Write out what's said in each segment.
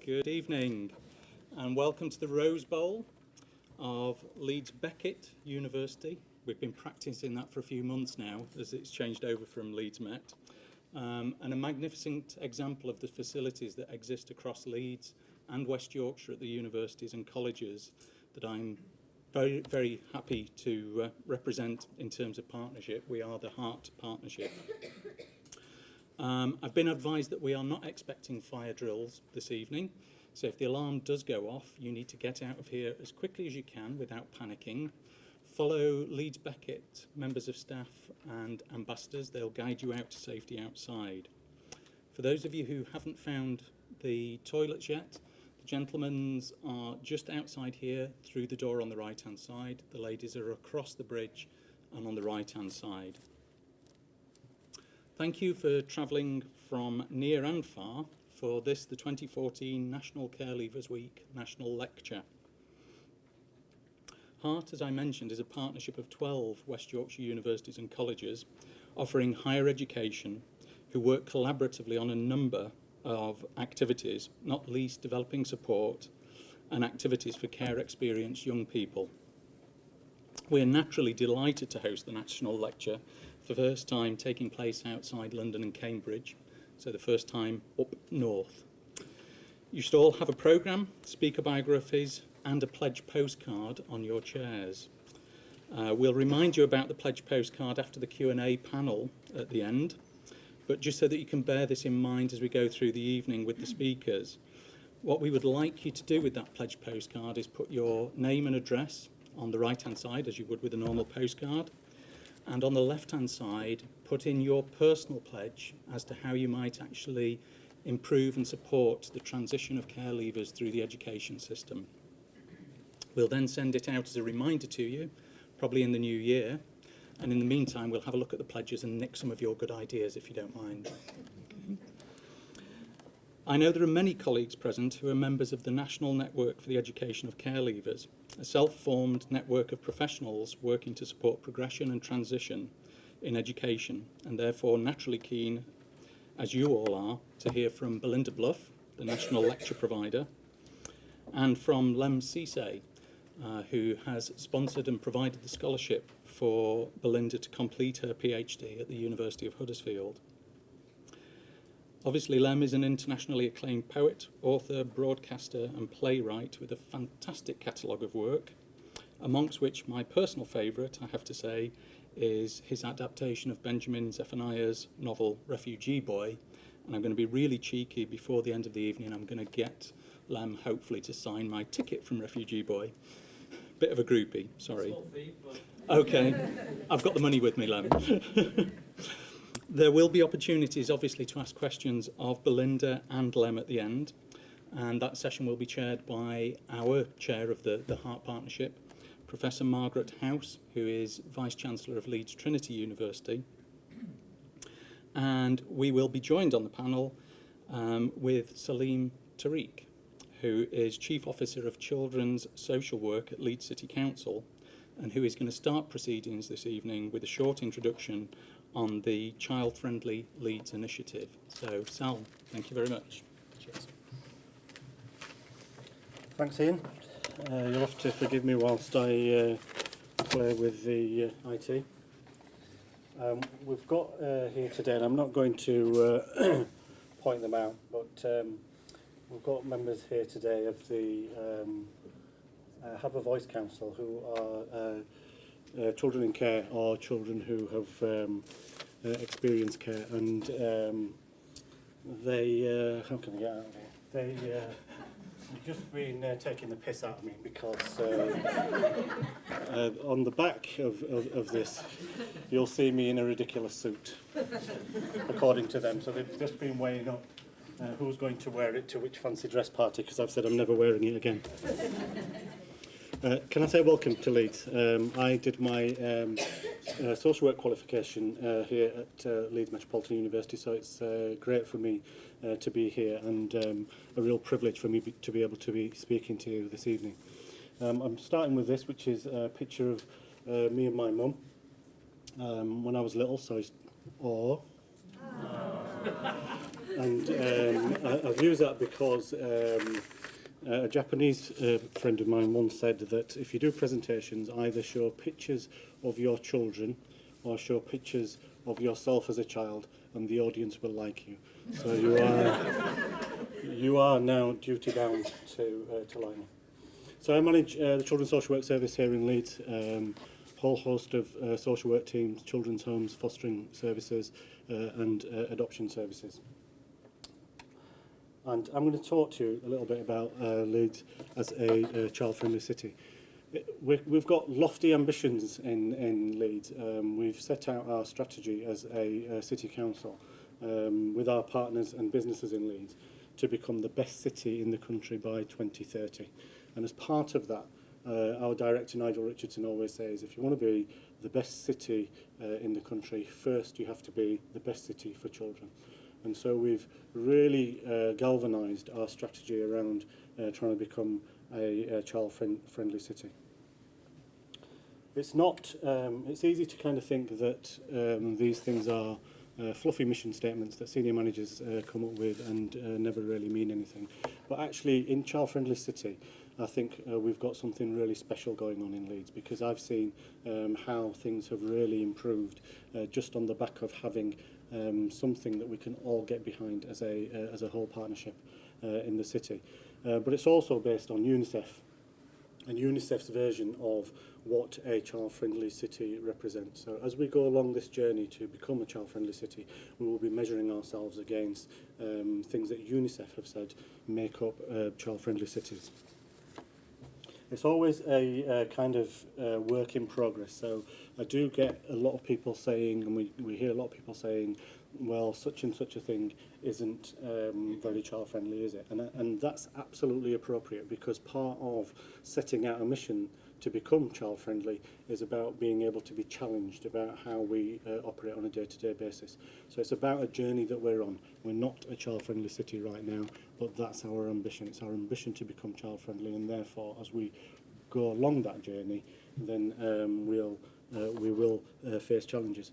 Good evening and welcome to the Rose Bowl of Leeds Beckett University. We've been practicing that for a few months now as it's changed over from Leeds Met. And a magnificent example of the facilities that exist across Leeds and West Yorkshire at the universities and colleges that I'm very, very happy to represent in terms of partnership. We are the Heart Partnership. I've been advised that we are not expecting fire drills this evening, so if the alarm does go off, you need to get out of here as quickly as you can without panicking. Follow Leeds Beckett members of staff and ambassadors. They'll guide you out to safety outside. For those of you who haven't found the toilets yet, the gentlemen's are just outside here through the door on the right-hand side. The ladies are across the bridge and on the right-hand side. Thank you for travelling from near and far for this, the 2014 National Care Leavers Week National Lecture. Heart, as I mentioned, is a partnership of 12 West Yorkshire universities and colleges offering higher education who work collaboratively on a number of activities, not least developing support and activities for care experienced young people. We are naturally delighted to host the National Lecture for the first time taking place outside London and Cambridge, so the first time up north. You should all have a programme, speaker biographies and a pledge postcard on your chairs. We'll remind you about the pledge postcard after the Q&A panel at the end, but just so that you can bear this in mind as we go through the evening with the speakers, what we would like you to do with that pledge postcard is put your name and address on the right-hand side, as you would with a normal postcard, and on the left-hand side, put in your personal pledge as to how you might actually improve and support the transition of care leavers through the education system. We'll then send it out as a reminder to you, probably in the new year, and in the meantime, we'll have a look at the pledges and nick some of your good ideas, if you don't mind. Okay. I know there are many colleagues present who are members of the National Network for the Education of Care Leavers, a self-formed network of professionals working to support progression and transition in education, and therefore naturally keen, as you all are, to hear from Belinda Bluff, the National Lecture Provider, and from Lem Cisse, who has sponsored and provided the scholarship for Belinda to complete her PhD at the University of Huddersfield. Obviously, Lem is an internationally acclaimed poet, author, broadcaster and playwright with a fantastic catalogue of work, amongst which my personal favourite, I have to say, is his adaptation of Benjamin Zephaniah's novel Refugee Boy. And I'm going to be really cheeky before the end of the evening. I'm going to get Lem, hopefully, to sign my ticket from Refugee Boy. Bit of a groupie, sorry. Small fee, but... Okay, I've got the money with me, Lem. There will be opportunities, obviously, to ask questions of Belinda and Lem at the end, and that session will be chaired by our chair of the Heart Partnership, Professor Margaret House, who is Vice-Chancellor of Leeds Trinity University. And we will be joined on the panel with Salim Tariq, who is Chief Officer of Children's Social Work at Leeds City Council, and who is going to start proceedings this evening with a short introduction on the Child-Friendly Leeds initiative. So, Sal, thank you very much. Cheers. Thanks, Ian. You'll have to forgive me whilst I play with the IT. We've got here today, and I'm not going to point them out, but we've got members here today of the Have a Voice Council who are children in care or children who have experienced care, and they how can I get out of here? They've just been taking the piss out of me because on the back of this you'll see me in a ridiculous suit, according to them. So they've just been weighing up who's going to wear it to which fancy dress party, because I've said I'm never wearing it again. Can I say welcome to Leeds? I did my social work qualification here at Leeds Metropolitan University, so it's great for me to be here, and a real privilege for me to be able to be speaking to you this evening. I'm starting with this, which is a picture of me and my mum when I was little, so it's And I've used that because a Japanese friend of mine once said that if you do presentations, either show pictures of your children or show pictures of yourself as a child, and the audience will like you. So you are now duty bound to line up. So I manage the Children's Social Work Service here in Leeds. Whole host of social work teams, children's homes, fostering services, and adoption services. And I'm going to talk to you a little bit about Leeds as a child-friendly city. We've got lofty ambitions in Leeds. We've set out our strategy as a city council with our partners and businesses in Leeds to become the best city in the country by 2030. And as part of that, our director Nigel Richardson always says, if you want to be the best city in the country, first you have to be the best city for children. And so we've really galvanised our strategy around trying to become a child-friendly city. It's not. It's easy to kind of think that these things are fluffy mission statements that senior managers come up with and never really mean anything. But actually, in child-friendly city, I think we've got something really special going on in Leeds, because I've seen how things have really improved just on the back of having something that we can all get behind as a whole partnership in the city. But it's also based on UNICEF and UNICEF's version of what a child-friendly city represents. So as we go along this journey to become a child-friendly city, we will be measuring ourselves against things that UNICEF have said make up child-friendly cities. It's always a kind of work in progress. So I do get a lot of people saying, and we hear a lot of people saying, well, such and such a thing isn't very child-friendly, is it? And that's absolutely appropriate, because part of setting out a mission to become child-friendly is about being able to be challenged about how we operate on a day-to-day basis. So it's about a journey that we're on. We're not a child-friendly city right now, but that's our ambition. It's our ambition to become child-friendly, and therefore, as we go along that journey, then we will face challenges.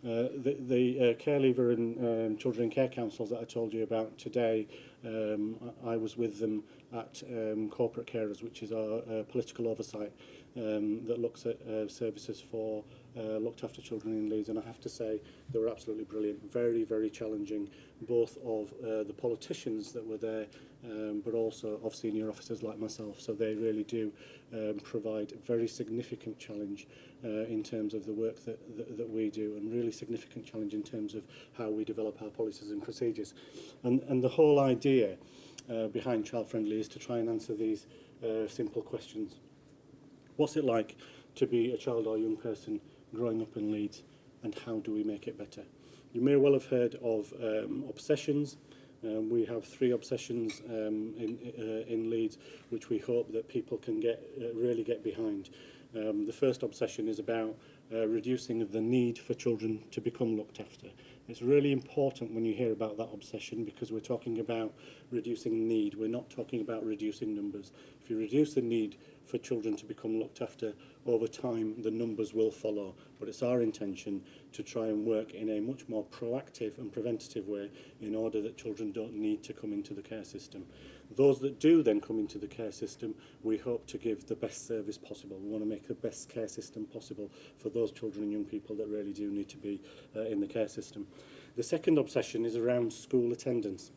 The care leaver and children in care councils that I told you about today, I was with them at Corporate Carers, which is our political oversight that looks at services for looked after children in Leeds, and I have to say they were absolutely brilliant, very, very challenging, both of the politicians that were there, but also of senior officers like myself. So they really do provide a very significant challenge in terms of the work that we do, and really significant challenge in terms of how we develop our policies and procedures. And the whole idea behind Child Friendly is to try and answer these simple questions. What's it like to be a child or young person growing up in Leeds, and how do we make it better? You may well have heard of obsessions. We have 3 obsessions in Leeds, which we hope that people can really get behind. The first obsession is about reducing the need for children to become looked after. It's really important when you hear about that obsession, because we're talking about reducing need. We're not talking about reducing numbers. If you reduce the need for children to become looked after, over time the numbers will follow. But it's our intention to try and work in a much more proactive and preventative way in order that children don't need to come into the care system. Those that do then come into the care system, we hope to give the best service possible. We want to make the best care system possible for those children and young people that really do need to be in the care system. The second obsession is around school attendance.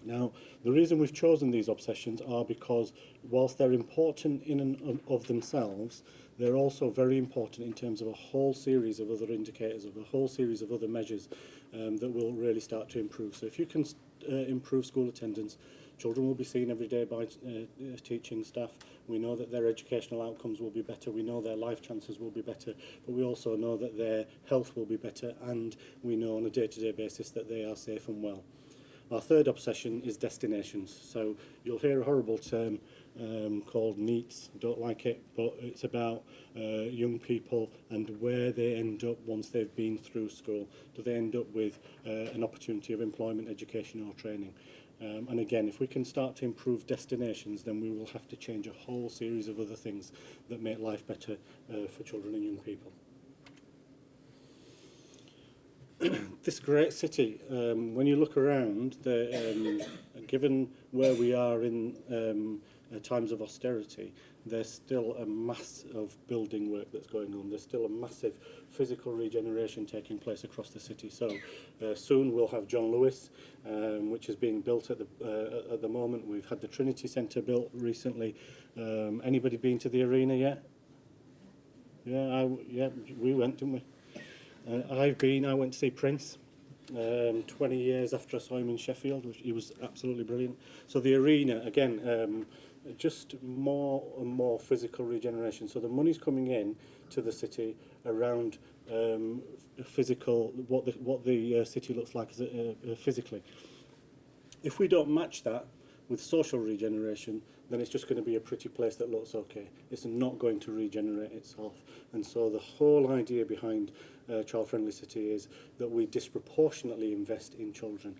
Now, the reason we've chosen these obsessions are because whilst they're important in and of themselves, they're also very important in terms of a whole series of other indicators, of a whole series of other measures that will really start to improve. So if you can improve school attendance, children will be seen every day by teaching staff. We know that their educational outcomes will be better. We know their life chances will be better. But we also know that their health will be better. And we know on a day-to-day basis that they are safe and well. Our third obsession is destinations. So you'll hear a horrible term called NEETs. I don't like it, but it's about young people and where they end up once they've been through school. Do they end up with an opportunity of employment, education or training? And again, if we can start to improve destinations, then we will have to change a whole series of other things that make life better for children and young people. this great city, when you look around, given where we are in times of austerity, there's still a mass of building work that's going on. There's still a massive physical regeneration taking place across the city. So soon we'll have John Lewis, which is being built at the moment. We've had the Trinity Centre built recently. Anybody been to the arena yet? Yeah, we went, didn't we? I went to see Prince 20 years after I saw him in Sheffield, which he was absolutely brilliant. So the arena, again, just more and more physical regeneration. So the money's coming in to the city around physical, what the city looks like physically. If we don't match that with social regeneration, then it's just going to be a pretty place that looks okay. It's not going to regenerate itself. And so the whole idea behind Child Friendly City is that we disproportionately invest in children.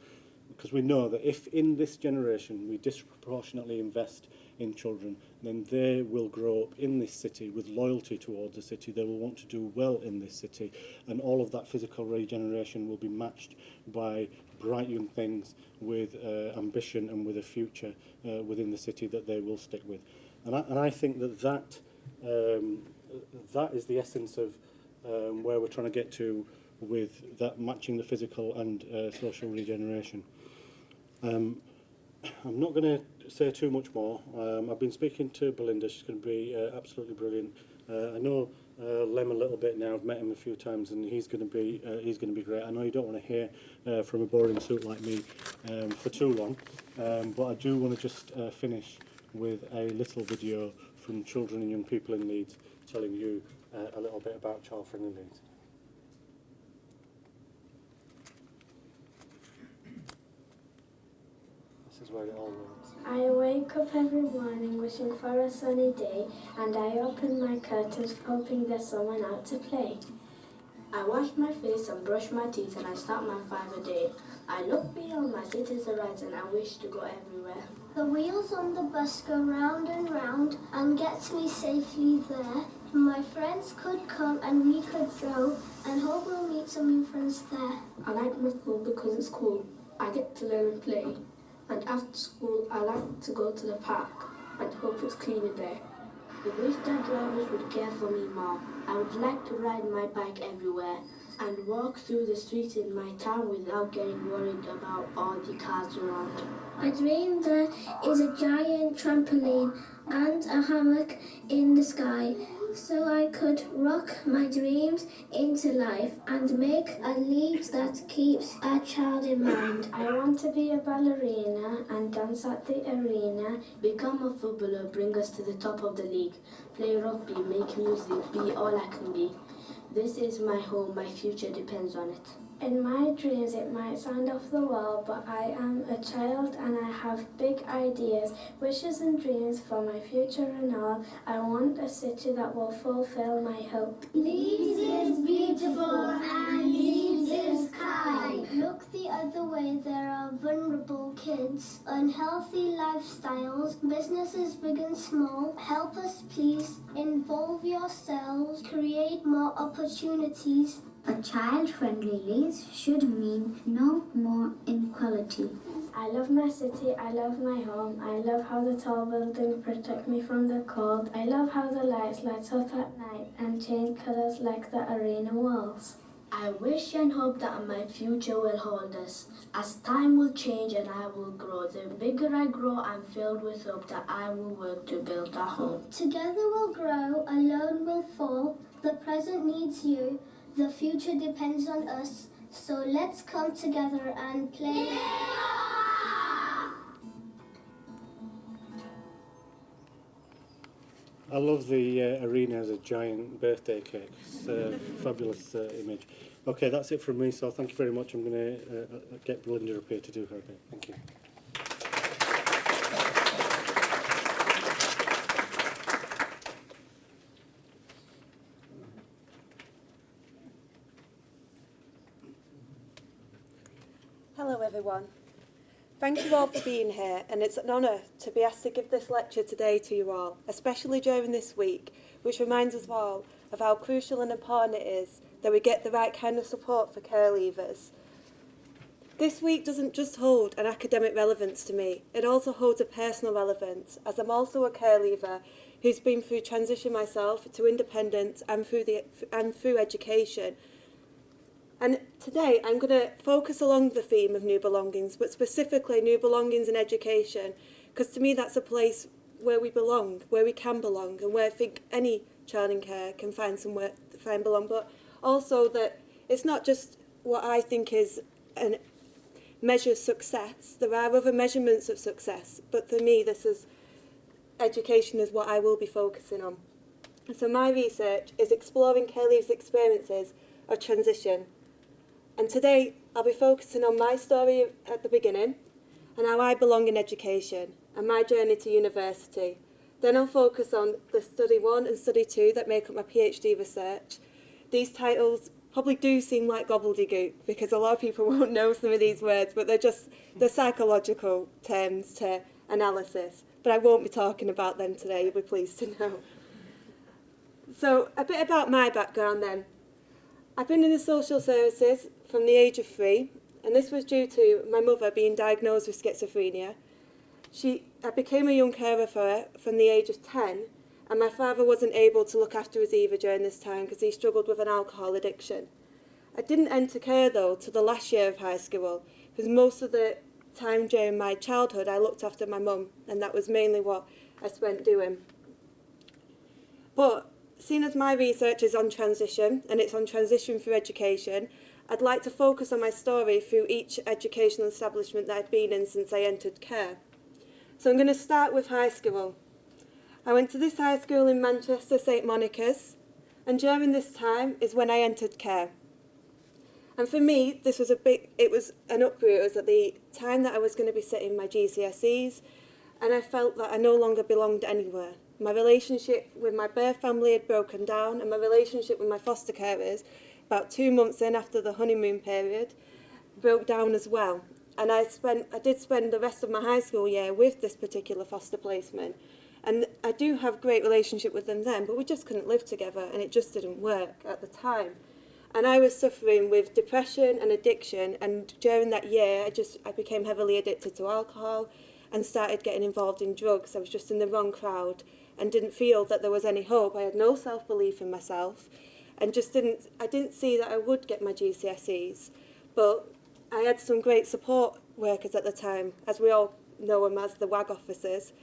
Because we know that if in this generation we disproportionately invest in children, then they will grow up in this city with loyalty towards the city. They will want to do well in this city. And all of that physical regeneration will be matched by bright young things with ambition and with a future within the city that they will stick with. And I think that is the essence of where we're trying to get to with that matching the physical and social regeneration. I'm not going to say too much more. I've been speaking to Belinda. She's going to be absolutely brilliant. I know Lem a little bit now. I've met him a few times, and he's going to be great. I know you don't want to hear from a boring suit like me for too long, but I do want to just finish with a little video from children and young people in Leeds telling you a little bit about Child Friendly Leeds. This is where it all works. I wake up every morning wishing for a sunny day, and I open my curtains hoping there's someone out to play. I wash my face and brush my teeth, and I start my 5 a day. I look beyond my city's horizon and wish to go everywhere. The wheels on the bus go round and round and gets me safely there. My friends could come and we could go and hope we'll meet some new friends there. I like my school because it's cool. I get to learn and play. And after school, I like to go to the park and hope it's cleaner there. I wish that drivers would care for me more. I would like to ride my bike everywhere and walk through the streets in my town without getting worried about all the cars around. I dream there is a giant trampoline and a hammock in the sky, so I could rock my dreams into life and make a Leeds that keeps a child in mind. I want to be a ballerina and dance at the arena, become a footballer, bring us to the top of the league, play rugby, make music, be all I can be. This is my home, my future depends on it. In my dreams it might sound off the wall, but I am a child and I have big ideas, wishes and dreams for my future and all. I want a city that will fulfill my hope. Leeds is beautiful and Leeds is kind. Look the other way, there are vulnerable kids, unhealthy lifestyles, businesses big and small. Help us please, involve yourselves, create more opportunities. A child-friendly Leeds should mean no more inequality. I love my city, I love my home, I love how the tall buildings protect me from the cold. I love how the lights light up at night and change colours like the arena walls. I wish and hope that my future will hold us, as time will change and I will grow. The bigger I grow, I'm filled with hope that I will work to build a home. Together we'll grow, alone we'll fall. The present needs you, the future depends on us. So let's come together and play. I love the arena as a giant birthday cake. It's a fabulous image. Okay, that's it from me, so thank you very much. I'm going to get Belinda up here to do her bit. Thank you. Hello everyone. Thank you all for being here, and it's an honour to be asked to give this lecture today to you all, especially during this week, which reminds us all of how crucial and important it is that we get the right kind of support for care leavers. This week doesn't just hold an academic relevance to me, it also holds a personal relevance, as I'm also a care leaver who's been through transition myself to independence and through education. And today I'm going to focus along the theme of new belongings, but specifically new belongings in education, because to me that's a place where we belong, where we can belong, and where I think any child in care can find somewhere to find belong, but also that it's not just what I think is an measure success. There are other measurements of success, but for me education is what I will be focusing on. So my research is exploring care leavers' experiences of transition. And today I'll be focusing on my story at the beginning and how I belong in education and my journey to university. Then I'll focus on the study 1 and study 2 that make up my PhD research. These titles probably do seem like gobbledygook because a lot of people won't know some of these words, but they're psychological terms to analysis. But I won't be talking about them today, you'll be pleased to know. So a bit about my background then. I've been in the social services from the age of 3, and this was due to my mother being diagnosed with schizophrenia. I became a young carer for her from the age of 10, and my father wasn't able to look after us either during this time because he struggled with an alcohol addiction. I didn't enter care though till the last year of high school, because most of the time during my childhood I looked after my mum, and that was mainly what I spent doing. But seeing as my research is on transition, and it's on transition through education, I'd like to focus on my story through each educational establishment that I've been in since I entered care. So I'm going to start with high school. I went to this high school in Manchester, St Monica's, and during this time is when I entered care. And for me, it was an uproar. It was at the time that I was going to be sitting my GCSEs, and I felt that I no longer belonged anywhere. My relationship with my birth family had broken down, and my relationship with my foster carers, about 2 months in after the honeymoon period, broke down as well. And I did spend the rest of my high school year with this particular foster placement. And I do have great relationship with them then, but we just couldn't live together, and it just didn't work at the time. And I was suffering with depression and addiction, and during that year I became heavily addicted to alcohol and started getting involved in drugs. I was just in the wrong crowd and didn't feel that there was any hope. I had no self-belief in myself, and I didn't see that I would get my GCSEs. But I had some great support workers at the time, as we all know them as the WAG officers.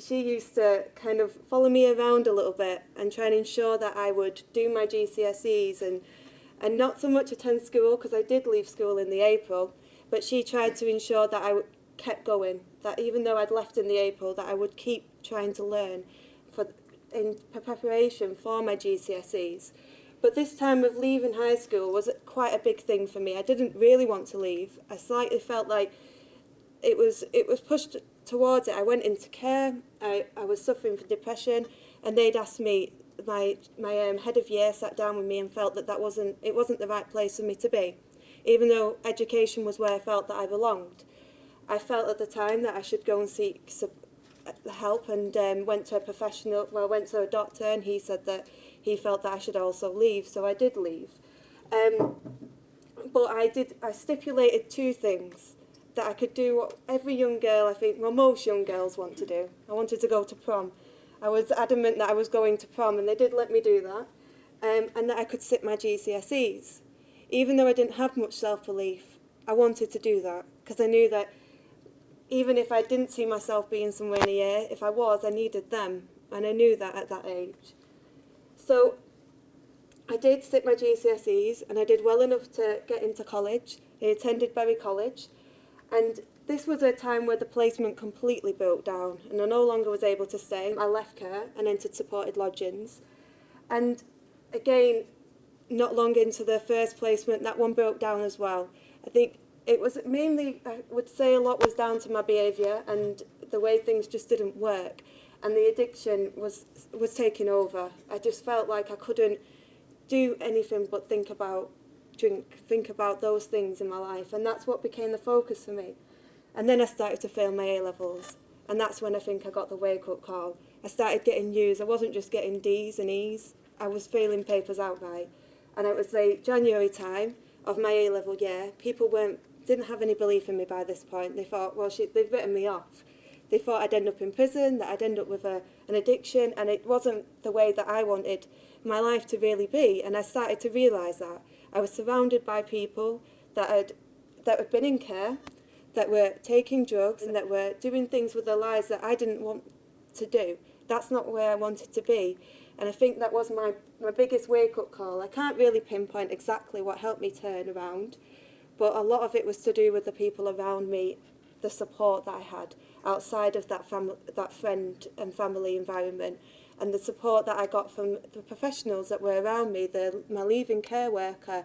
She used to kind of follow me around a little bit and try and ensure that I would do my GCSEs and not so much attend school, because I did leave school in the April, but she tried to ensure that I kept going, that even though I'd left in the April, that I would keep trying to learn in preparation for my GCSEs. But this time of leaving high school was quite a big thing for me. I didn't really want to leave. I slightly felt like it was pushed towards it. I went into care. I was suffering from depression, and they'd asked me. My head of year sat down with me and felt that it wasn't the right place for me to be, even though education was where I felt that I belonged. I felt at the time that I should go and seek help, and went to a doctor, and he said that he felt that I should also leave, so I did leave. But I stipulated 2 things. That I could do what every young girl, most young girls want to do. I wanted to go to prom. I was adamant that I was going to prom, and they did let me do that, and that I could sit my GCSEs. Even though I didn't have much self-belief, I wanted to do that, because I knew that even if I didn't see myself being somewhere in a year, if I was, I needed them, and I knew that at that age. So I did sit my GCSEs, and I did well enough to get into college. I attended Bury College. And this was a time where the placement completely broke down, and I no longer was able to stay. I left care and entered supported lodgings. And again, not long into the first placement, that one broke down as well. I think it was mainly, I would say a lot was down to my behaviour and the way things just didn't work. And the addiction was taking over. I just felt like I couldn't do anything but think about those things in my life, and that's what became the focus for me. And then I started to fail my A-levels, and that's when I think I got the wake-up call. I started getting U's. I wasn't just getting D's and E's, I was failing papers outright. And it was the January time of my A-level year. People didn't have any belief in me by this point. They thought, well, they've written me off. They thought I'd end up in prison, that I'd end up with an addiction, and it wasn't the way that I wanted my life to really be. And I started to realise that. I was surrounded by people that had been in care, that were taking drugs, and that were doing things with their lives that I didn't want to do. That's not where I wanted to be. And I think that was my biggest wake-up call. I can't really pinpoint exactly what helped me turn around, but a lot of it was to do with the people around me, the support that I had outside of that friend and family environment, and the support that I got from the professionals that were around me, my leaving care worker,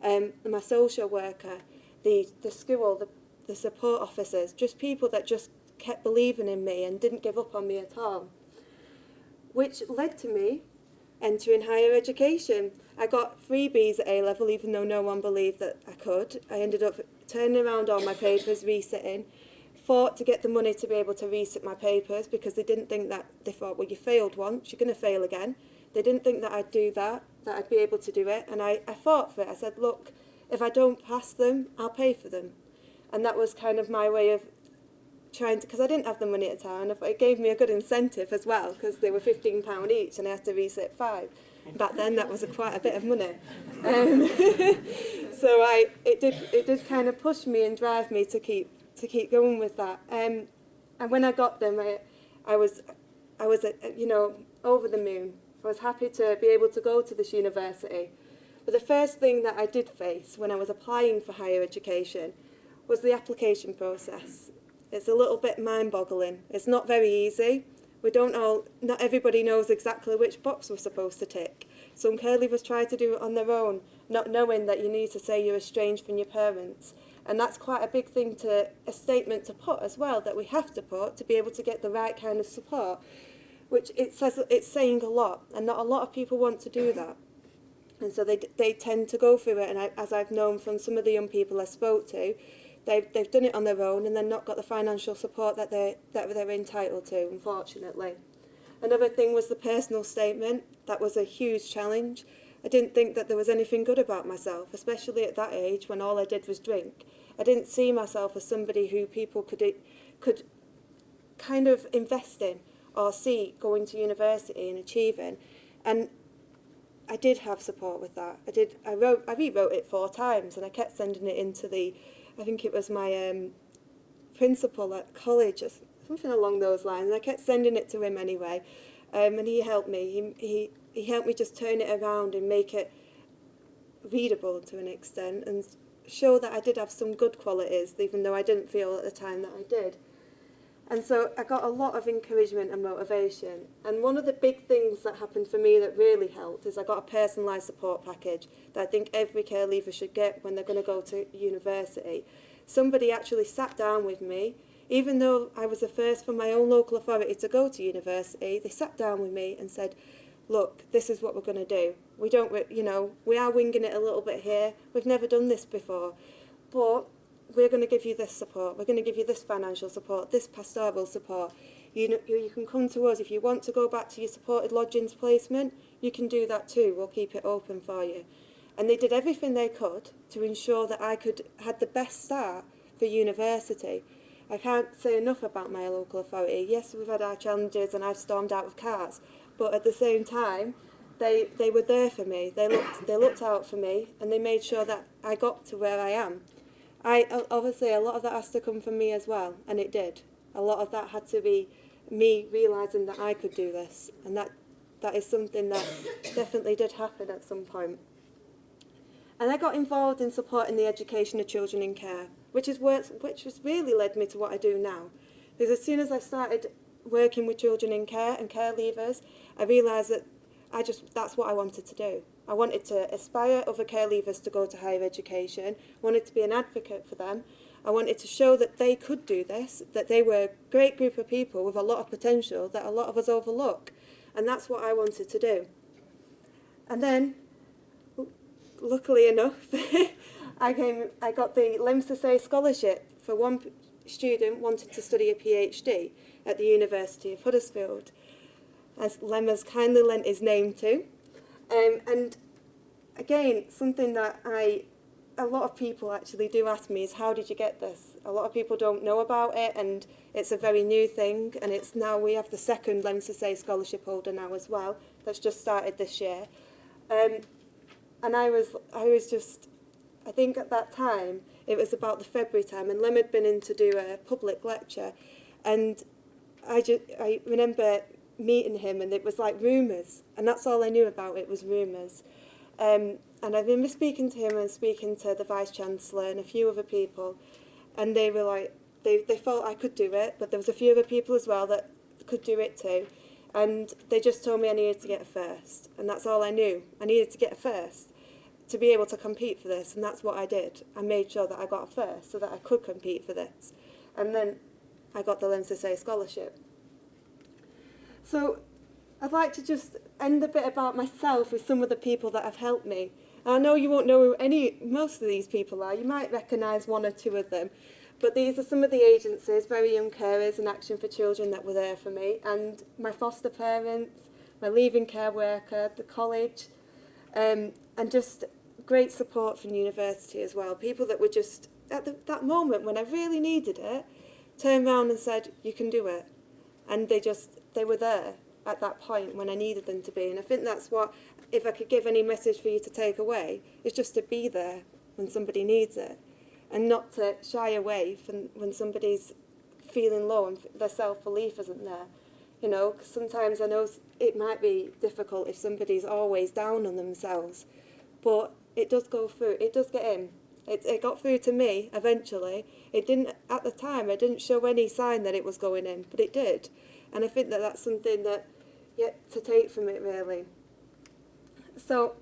my social worker, the school, the support officers, just people that just kept believing in me and didn't give up on me at all, which led to me entering higher education. I got 3 Bs at A-level, even though no one believed that I could. I ended up turning around all my papers, resitting, fought to get the money to be able to resit my papers because they thought, well, you failed once, you're going to fail again. They didn't think that I'd do that I'd be able to do it. And I fought for it. I said, look, if I don't pass them, I'll pay for them. And that was kind of my way of trying to, because I didn't have the money at the time, and it gave me a good incentive as well, because they were £15 each and I had to resit 5. Back then that was quite a bit of money. So it did kind of push me and drive me to keep going with that. And when I got them, I was over the moon. I was happy to be able to go to this university. But the first thing that I did face when I was applying for higher education was the application process. It's a little bit mind-boggling. It's not very easy. Not everybody knows exactly which box we're supposed to tick. Some care leavers try to do it on their own, not knowing that you need to say you're estranged from your parents. And that's quite a big thing a statement to put as well, that we have to put to be able to get the right kind of support, which it's saying a lot, and not a lot of people want to do that. And so they tend to go through it, and as I've known from some of the young people I spoke to, they've done it on their own and then not got the financial support that they're entitled to, unfortunately. Another thing was the personal statement. That was a huge challenge. I didn't think that there was anything good about myself, especially at that age when all I did was drink. I didn't see myself as somebody who people could kind of invest in or see going to university and achieving. And I did have support with that. I rewrote it 4 times, and I kept sending it into I think it was my principal at college, or something along those lines. And I kept sending it to him anyway, and he helped me. He helped me just turn it around and make it readable to an extent, and show that I did have some good qualities, even though I didn't feel at the time that I did. And so I got a lot of encouragement and motivation. And one of the big things that happened for me that really helped is I got a personalised support package that I think every care leaver should get when they're going to go to university. Somebody actually sat down with me, even though I was the first from my own local authority to go to university. They sat down with me and said, look, this is what we're going to do. We are winging it a little bit here. We've never done this before, but we're going to give you this support. We're going to give you this financial support, this pastoral support. You can come to us if you want to go back to your supported lodgings placement. You can do that too. We'll keep it open for you. And they did everything they could to ensure that I had the best start for university. I can't say enough about my local authority. Yes, we've had our challenges and I've stormed out of cars, but at the same time, they were there for me. They looked out for me, and they made sure that I got to where I am. Obviously, a lot of that has to come from me as well, and it did. A lot of that had to be me realising that I could do this, and that is something that definitely did happen at some point. And I got involved in supporting the education of children in care, which has really led me to what I do now. Because as soon as I started working with children in care and care leavers, I realised that that's what I wanted to do. I wanted to aspire other care leavers to go to higher education, wanted to be an advocate for them. I wanted to show that they could do this, that they were a great group of people with a lot of potential that a lot of us overlook. And that's what I wanted to do. And then, luckily enough, I got the LEMSA scholarship for one student wanted to study a PhD at the University of Huddersfield, as Lem has kindly lent his name to. And again, something that a lot of people actually do ask me is, how did you get this? A lot of people don't know about it, and it's a very new thing, and it's now, we have the second Leeds scholarship holder now as well, that's just started this year. And I was just, I think at that time, it was about the February time, and Lem had been in to do a public lecture, and I remember meeting him, and it was like rumours, and that's all I knew about it was rumours. And I remember speaking to him and speaking to the Vice-Chancellor and a few other people, and they were like, they thought I could do it, but there was a few other people as well that could do it too, and they just told me I needed to get a first, and that's all I knew. I needed to get a first to be able to compete for this, and that's what I did. I made sure that I got a first so that I could compete for this, and then I got the Leeds scholarship. So I'd like to just end a bit about myself with some of the people that have helped me. I know you won't know who most of these people are. You might recognise one or two of them. But these are some of the agencies, Very Young Carers and Action for Children, that were there for me. And my foster parents, my leaving care worker, the college, and just great support from university as well. People that were just, at that moment when I really needed it, turned around and said, you can do it. And they were there at that point when I needed them to be. And I think that's what, if I could give any message for you to take away, is just to be there when somebody needs it, and not to shy away from when somebody's feeling low and their self-belief isn't there. You know, 'cause sometimes I know it might be difficult if somebody's always down on themselves, but it does go through, it does get in. It got through to me eventually. It didn't, at the time, I didn't show any sign that it was going in, but it did. And I think that that's something that to take from it, really. So,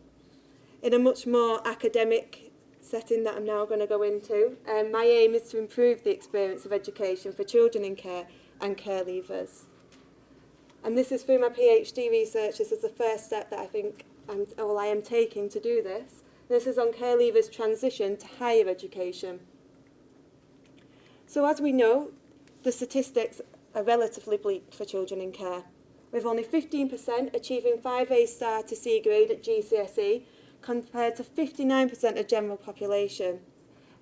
in a much more academic setting that I'm now going to go into, my aim is to improve the experience of education for children in care and care leavers. And this is through my PhD research. This is the first step that I think I am taking to do this. This is on care leavers' transition to higher education. So as we know, the statistics are relatively bleak for children in care, with only 15% achieving 5A star to C grade at GCSE, compared to 59% of general population.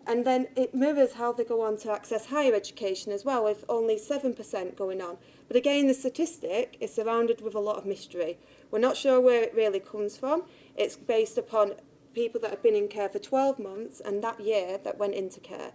And then it mirrors how they go on to access higher education as well, with only 7% going on. But again, the statistic is surrounded with a lot of mystery. We're not sure where it really comes from. It's based upon people that have been in care for 12 months and that year that went into care.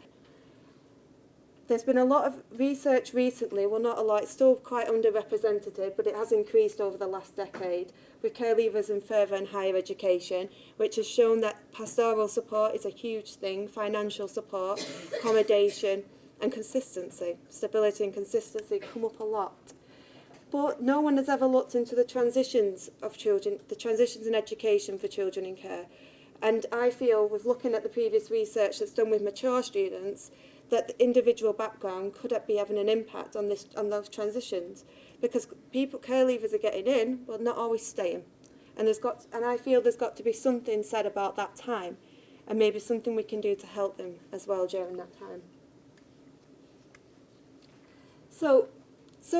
There's been a lot of research recently, well not a lot, it's still quite underrepresented, but it has increased over the last decade, with care leavers in further and higher education, which has shown that pastoral support is a huge thing, financial support, accommodation and consistency. Stability and consistency come up a lot. But no one has ever looked into the transitions of children, the transitions in education for children in care. And I feel, with looking at the previous research that's done with mature students, that the individual background could be having an impact on those transitions, because care leavers are getting in, but not always staying. And I feel there's got to be something said about that time, and maybe something we can do to help them as well during that time. So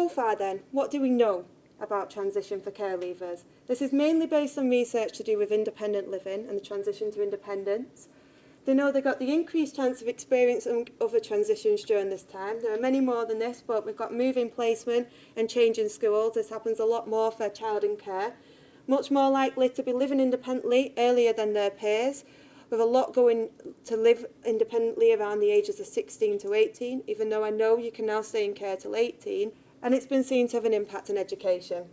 far then, what do we know about transition for care leavers? This is mainly based on research to do with independent living and the transition to independence. They know they've got the increased chance of experiencing other transitions during this time. There are many more than this, but we've got moving placement and change in schools. This happens a lot more for a child in care. Much more likely to be living independently earlier than their peers, with a lot going to live independently around the ages of 16 to 18, even though I know you can now stay in care till 18, and it's been seen to have an impact on education.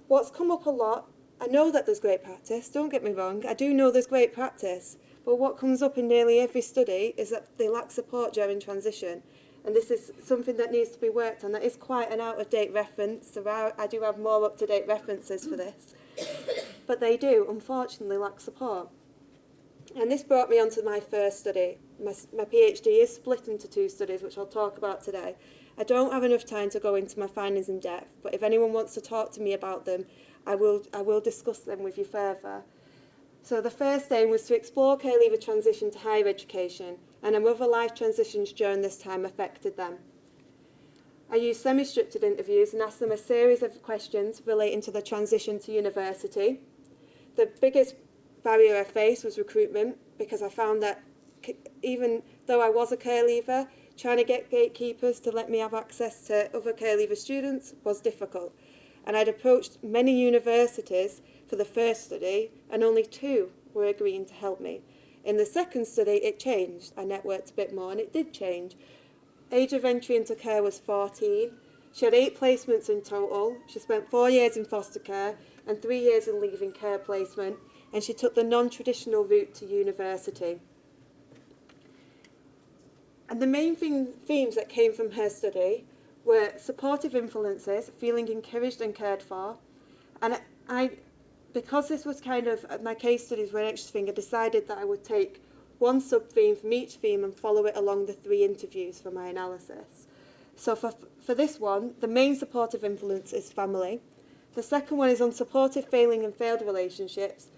What's come up a lot, I know that there's great practice, don't get me wrong, I do know there's great practice, but what comes up in nearly every study is that they lack support during transition. And this is something that needs to be worked on. That is quite an out-of-date reference. So I do have more up-to-date references for this. But they do, unfortunately, lack support. And this brought me on to my first study. My PhD is split into two studies, which I'll talk about today. I don't have enough time to go into my findings in depth, but if anyone wants to talk to me about them, I will discuss them with you further. So the first aim was to explore care leaver transition to higher education and how other life transitions during this time affected them. I used semi-structured interviews and asked them a series of questions relating to the transition to university. the biggest barrier I faced was recruitment, because I found that even though I was a care leaver, trying to get gatekeepers to let me have access to other care leaver students was difficult. And I'd approached many universities for the first study, and only 2 were agreeing to help me. In the second study, it changed. I networked a bit more, and it did change. Age of entry into care was 14. She had 8 placements in total. She spent 4 years in foster care and 3 years in leaving care placement, and she took the non-traditional route to university. And the main themes that came from her study were supportive influences, feeling encouraged and cared for. And because this was kind of, my case studies were an extra thing, I decided that I would take one sub-theme from each theme and follow it along the 3 interviews for my analysis. So for this one, the main supportive influence is family. The second one is on supportive failing and failed relationships.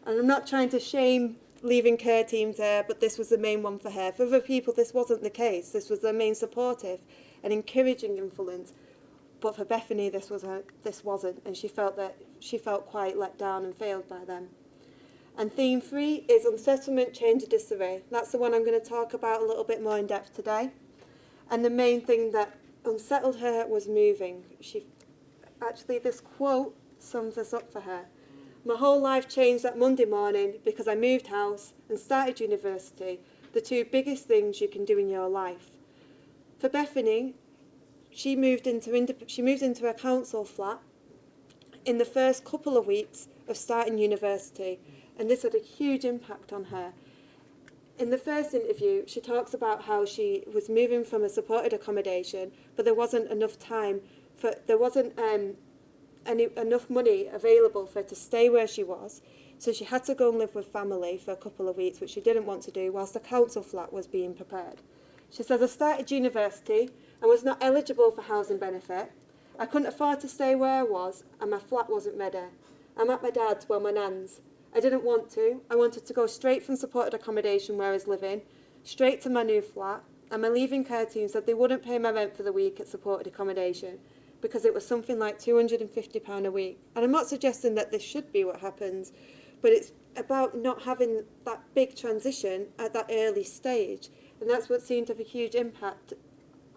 And I'm not trying to shame leaving care teams there, but this was the main one for her. For other people, this wasn't the case. This was the main supportive and encouraging influence. But for Bethany, this wasn't, and she felt quite let down and failed by them. And theme 3 is unsettlement, change and disarray. That's the one I'm going to talk about a little bit more in depth today. And the main thing that unsettled her was moving. Actually, this quote sums this up for her. My whole life changed that Monday morning because I moved house and started university, the 2 biggest things you can do in your life. For Bethany, she moved into a council flat in the first couple of weeks of starting university, and this had a huge impact on her. In the first interview, she talks about how she was moving from a supported accommodation, but there wasn't enough time there wasn't enough money available for her to stay where she was, so she had to go and live with family for a couple of weeks, which she didn't want to do, whilst the council flat was being prepared. She says, I started university and was not eligible for housing benefit. I couldn't afford to stay where I was, and my flat wasn't ready. I'm at my dad's, my nan's. I didn't want to. I wanted to go straight from supported accommodation where I was living, straight to my new flat, and my leaving care team said they wouldn't pay my rent for the week at supported accommodation because it was something like £250 a week. And I'm not suggesting that this should be what happens, but it's about not having that big transition at that early stage. And that's what seemed to have a huge impact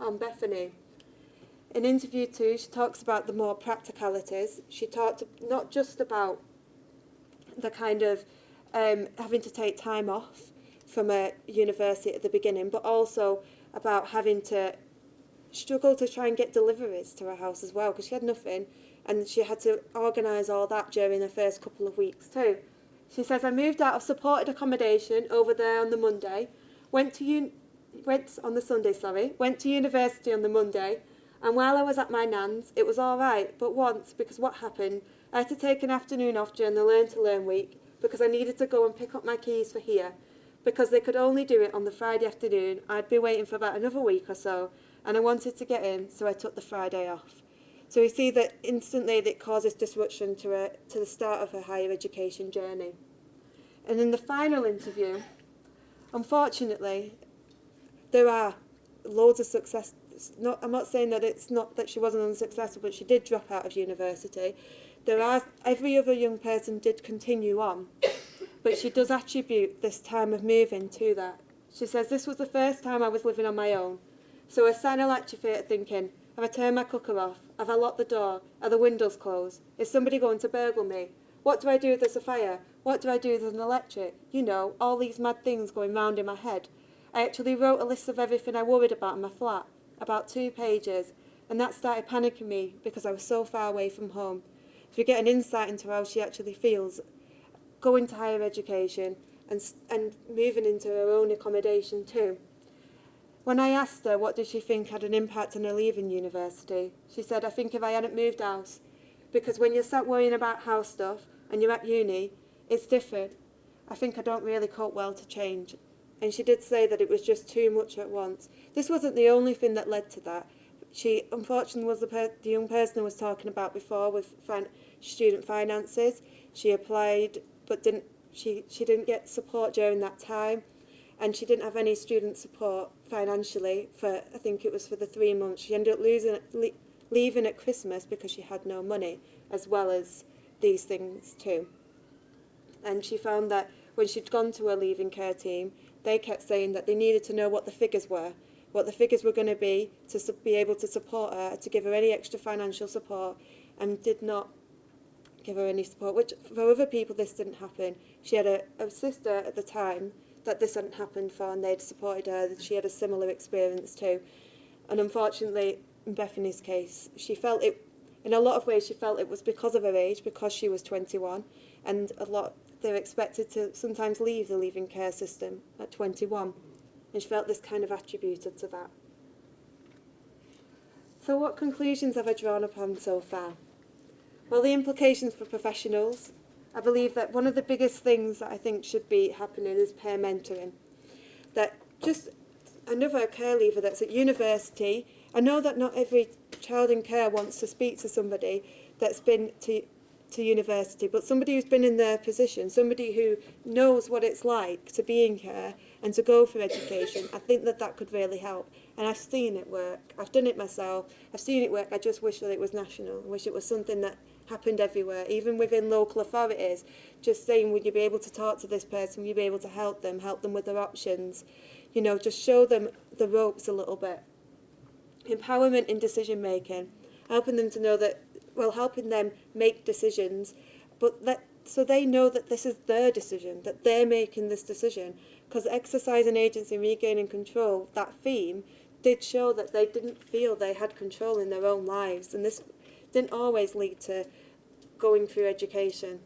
on Bethany. In interview 2, she talks about the more practicalities. She talked not just about the kind of having to take time off from a university at the beginning, but also about having to struggle to try and get deliveries to her house as well, because she had nothing, and she had to organise all that during the first couple of weeks too. She says, I moved out of supported accommodation over there on the Monday, went to university on the Monday, and while I was at my nan's, it was all right, but once, because what happened, I had to take an afternoon off during the Learn to Learn week because I needed to go and pick up my keys for here. Because they could only do it on the Friday afternoon, I'd be waiting for about another week or so, and I wanted to get in, so I took the Friday off. So we see that instantly that causes disruption to the start of her higher education journey. And in the final interview, unfortunately, there are loads of success. I'm not saying that it's not that she wasn't unsuccessful, but she did drop out of university. Every other young person did continue on, but she does attribute this time of moving to that. She says, this was the first time I was living on my own. So I sat in a lecture theatre thinking, have I turned my cooker off? Have I locked the door? Are the windows closed? Is somebody going to burgle me? What do I do if there's a fire? What do I do if there's an electric? You know, all these mad things going round in my head. I actually wrote a list of everything I worried about in my flat, about 2 pages, and that started panicking me because I was so far away from home. So we get an insight into how she actually feels going to higher education and moving into her own accommodation too. When I asked her what did she think had an impact on her leaving university, she said, I think if I hadn't moved house, because when you start worrying about house stuff and you're at uni, it's different. I think I don't really cope well to change. And she did say that it was just too much at once. This wasn't the only thing that led to that. She, unfortunately, was the young person I was talking about before with student finances. She applied, but she didn't get support during that time. And she didn't have any student support financially for, I think it was for the 3 months. She ended up leaving at Christmas because she had no money, as well as these things too. And she found that when she'd gone to her leaving care team, they kept saying that they needed to know what the figures were going to be to be able to support her, to give her any extra financial support, and did not give her any support, which for other people this didn't happen. She had a sister at the time that this hadn't happened for, and they'd supported her, that she had a similar experience too. And unfortunately, in Bethany's case, she felt it, in a lot of ways, she felt it was because of her age, because she was 21, and they're expected to sometimes leave the leaving care system at 21. And she felt this kind of attributed to that. So what conclusions have I drawn upon so far? Well, the implications for professionals. I believe that one of the biggest things that I think should be happening is peer mentoring. That just another care leaver that's at university, I know that not every child in care wants to speak to somebody that's been to university, but somebody who's been in their position, somebody who knows what it's like to be in care and to go for education, I think that could really help. And I've seen it work. I've done it myself. I've seen it work. I just wish that it was national. I wish it was something that happened everywhere, even within local authorities, just saying, would you be able to talk to this person? Would you be able to help them with their options? You know, just show them the ropes a little bit. Empowerment in decision making, helping them to know that, well, helping them make decisions, but so they know that this is their decision, that they're making this decision. Because exercising agency and regaining control, that theme, did show that they didn't feel they had control in their own lives. And this didn't always lead to going through education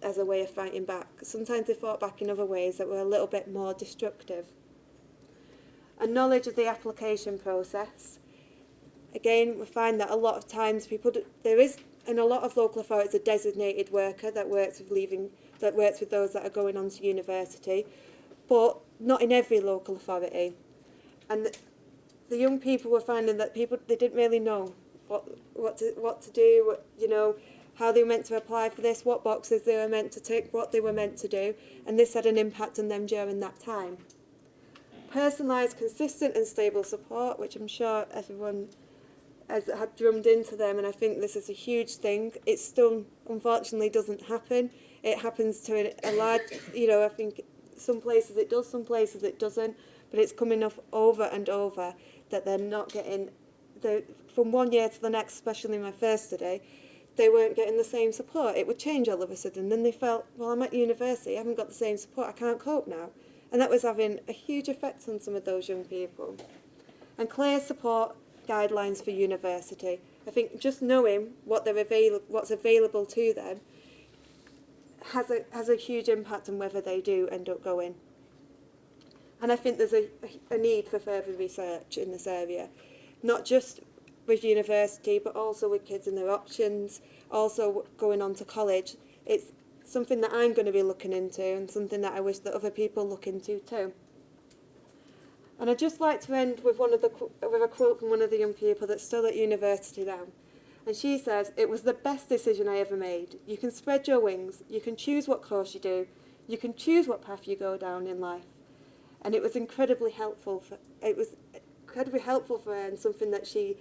as a way of fighting back. Sometimes they fought back in other ways that were a little bit more destructive. And knowledge of the application process. Again, we find that a lot of times there is, in a lot of local authorities, a designated worker that works with those that are going on to university, but not in every local authority. And the young people were finding that they didn't really know what to do, you know, how they were meant to apply for this, what boxes they were meant to tick, what they were meant to do, and this had an impact on them during that time. Personalised, consistent and stable support, which I'm sure everyone has had drummed into them, and I think this is a huge thing. It still, unfortunately, doesn't happen. It happens to a large, you know, I think some places it does, some places it doesn't, but it's coming up over and over that they're not getting, from one year to the next, especially my first study, they weren't getting the same support. It would change all of a sudden. Then they felt, well, I'm at university, I haven't got the same support, I can't cope now. And that was having a huge effect on some of those young people. And clear support guidelines for university. I think just knowing what's available to them has a huge impact on whether they do end up going. And I think there's a need for further research in this area, not just with university, but also with kids and their options, also going on to college. It's something that I'm going to be looking into, and something that I wish that other people look into too. And I'd just like to end with with a quote from one of the young people that's still at university now. And she says, "It was the best decision I ever made. You can spread your wings, you can choose what course you do, you can choose what path you go down in life." And it was incredibly helpful for her, and something that she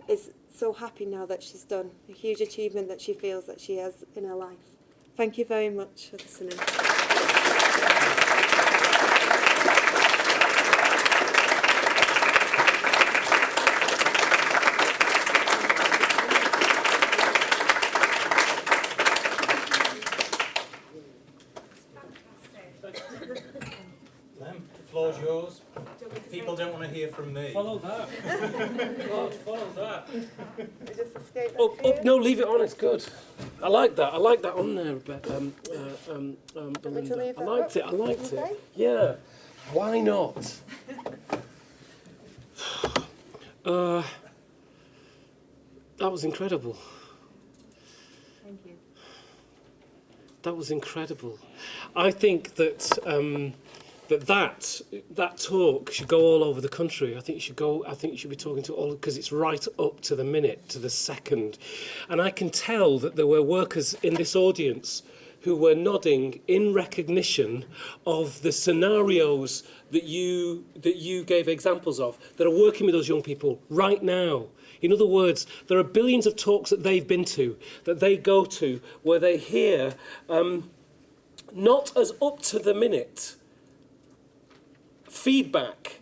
is so happy now that she's done, a huge achievement that she feels that she has in her life. Thank you very much for listening. The floor's yours. People don't want to hear from me. Follow that. God, follow that. Oh, No, leave it on. It's good. I like that. I like that on there, Belinda. I liked it. I liked it. Yeah. Why not? That was incredible. Thank you. That was incredible. I think that that talk should go all over the country. I think you should be talking to all, because it's right up to the minute, to the second. And I can tell that there were workers in this audience who were nodding in recognition of the scenarios that you gave examples of, that are working with those young people right now. In other words, there are billions of talks that they've been to, that they go to, where they hear not as up-to-the-minute feedback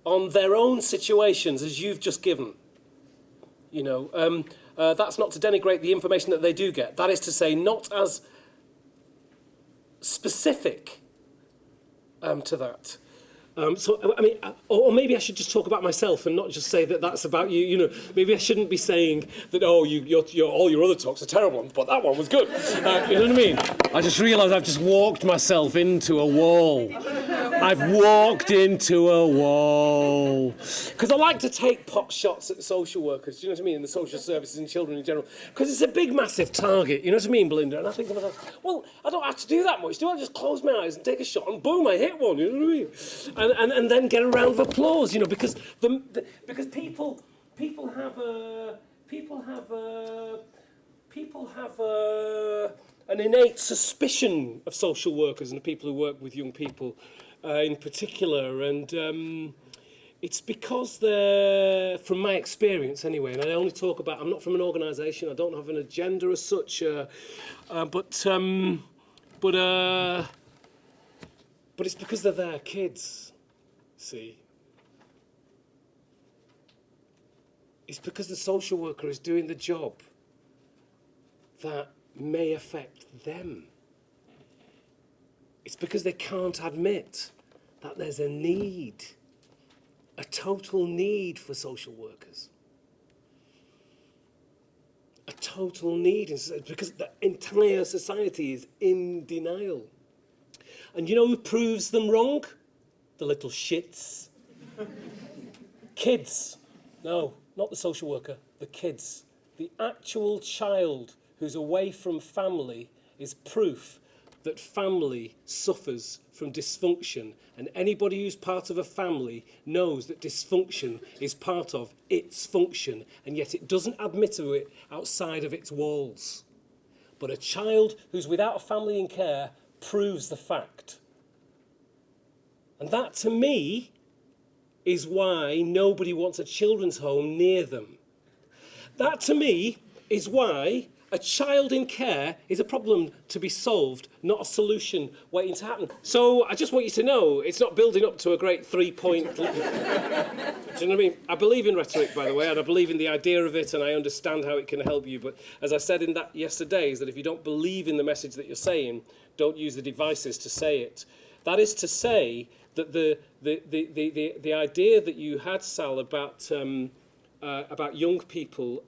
on their own situations as you've just given. You know, that's not to denigrate the information that they do get. That is to say, not as specific to that. So, I mean, or maybe I should just talk about myself and not just say that that's about you. You know, maybe I shouldn't be saying that, oh, all your other talks are terrible, but that one was good. You know what I mean? I just realised I've just walked myself into a wall. I've walked into a wall. Because I like to take pot shots at social workers, do you know what I mean, and the social services and children in general. Because it's a big, massive target, you know what I mean, Belinda? And I think to myself, well, I don't have to do that much, do I? Just close my eyes and take a shot, and boom, I hit one, you know what I mean? And then get a round of applause, you know, because because people have an innate suspicion of social workers and the people who work with young people in particular, and it's because they're, from my experience anyway, and I only talk about, I'm not from an organisation, I don't have an agenda as such, but it's because they're their kids, see. It's because the social worker is doing the job that may affect them. It's because they can't admit that there's a need, a total need for social workers. A total need, because the entire society is in denial. And you know who proves them wrong? The little shits. Kids. No, not the social worker, the kids. The actual child who's away from family is proof that family suffers from dysfunction, and anybody who's part of a family knows that dysfunction is part of its function, and yet it doesn't admit to it outside of its walls. But a child who's without a family in care proves the fact. And that, to me, is why nobody wants a children's home near them. That, to me, is why a child in care is a problem to be solved, not a solution waiting to happen. So I just want you to know, it's not building up to a great 3-point... Do you know what I mean? I believe in rhetoric, by the way, and I believe in the idea of it, and I understand how it can help you. But as I said in that yesterday, is that if you don't believe in the message that you're saying, don't use the devices to say it. That is to say that the idea that you had, Sal, about young people,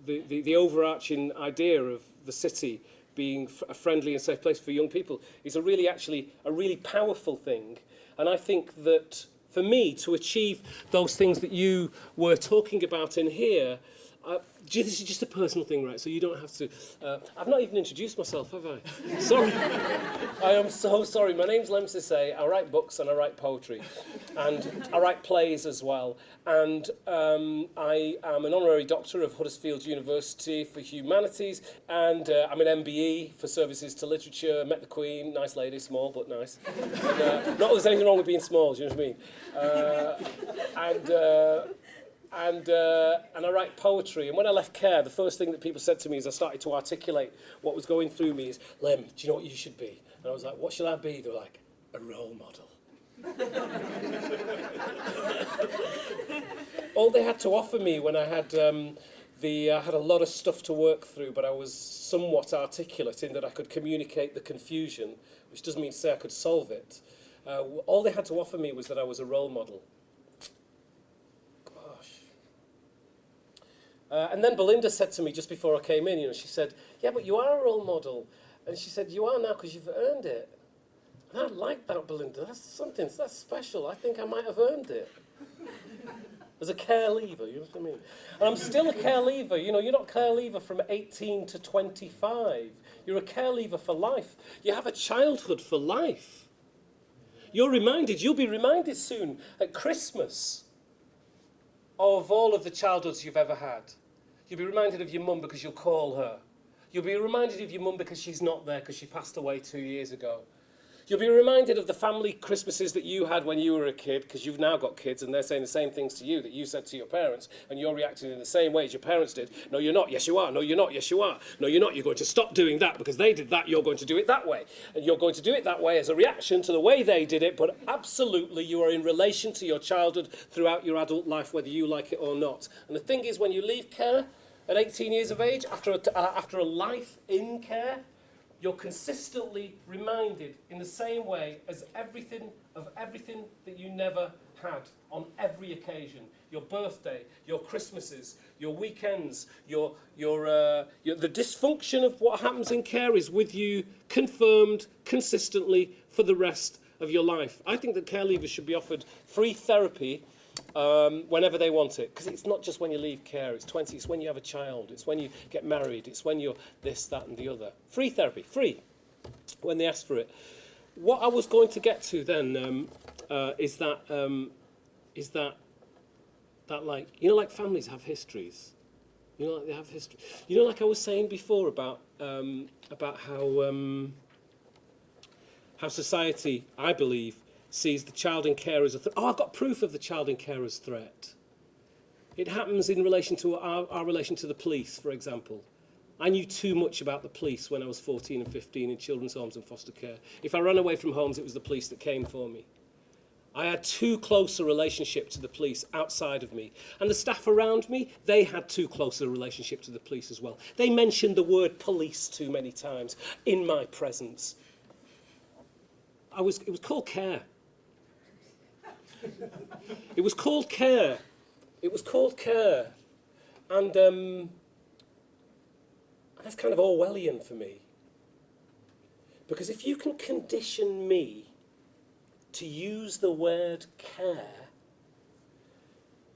the overarching idea of the city being a friendly and safe place for young people is a really powerful thing. And I think that for me to achieve those things that you were talking about in here, this is just a personal thing, right? So you don't have to... I've not even introduced myself, have I? Sorry. I am so sorry. My name's Lem Sissay. I write books and I write poetry. And I write plays as well. And I am an honorary doctor of Huddersfield University for Humanities. And I'm an MBE for Services to Literature. Met the Queen. Nice lady, small but nice. And, not that there's anything wrong with being small, do you know what I mean? And I write poetry. And when I left care, the first thing that people said to me as I started to articulate what was going through me is, Lem, do you know what you should be? And I was like, what should I be? They were like, a role model. All they had to offer me when I had I had a lot of stuff to work through, but I was somewhat articulate in that I could communicate the confusion, which doesn't mean to say I could solve it. All they had to offer me was that I was a role model. And then Belinda said to me just before I came in, she said, yeah, but you are a role model. And she said, you are now because you've earned it. And I like that, Belinda. That's special. I think I might have earned it. As a care leaver, you know what I mean? And I'm still a care leaver. You're not a care leaver from 18 to 25. You're a care leaver for life. You have a childhood for life. You'll be reminded soon at Christmas of all of the childhoods you've ever had. You'll be reminded of your mum because you'll call her. You'll be reminded of your mum because she's not there because she passed away 2 years ago. You'll be reminded of the family Christmases that you had when you were a kid, because you've now got kids and they're saying the same things to you that you said to your parents, and you're reacting in the same way as your parents did. No, you're not. Yes, you are. No, you're not. Yes, you are. No, you're not. You're going to stop doing that because they did that. You're going to do it that way. And you're going to do it that way as a reaction to the way they did it, but absolutely you are in relation to your childhood throughout your adult life, whether you like it or not. And the thing is, when you leave care at 18 years of age, after a life in care, you're consistently reminded in the same way as everything that you never had on every occasion. Your birthday, your Christmases, your weekends, the dysfunction of what happens in care is with you, confirmed consistently for the rest of your life. I think that care leavers should be offered free therapy whenever they want it, because it's not just when you leave care, it's when you have a child, it's when you get married, it's when you're this, that and the other. Free therapy, free, when they ask for it. What I was going to get to then is that like, you know, like families have histories. You know, like they have history. You know, like I was saying before about how society, I believe, sees the child in care as a threat. Oh, I've got proof of the child in care as threat. It happens in relation to our relation to the police, for example. I knew too much about the police when I was 14 and 15 in children's homes and foster care. If I ran away from homes, it was the police that came for me. I had too close a relationship to the police outside of me. And the staff around me, they had too close a relationship to the police as well. They mentioned the word police too many times in my presence. It was called care. It was called care. It was called care. And that's kind of Orwellian for me. Because if you can condition me to use the word care,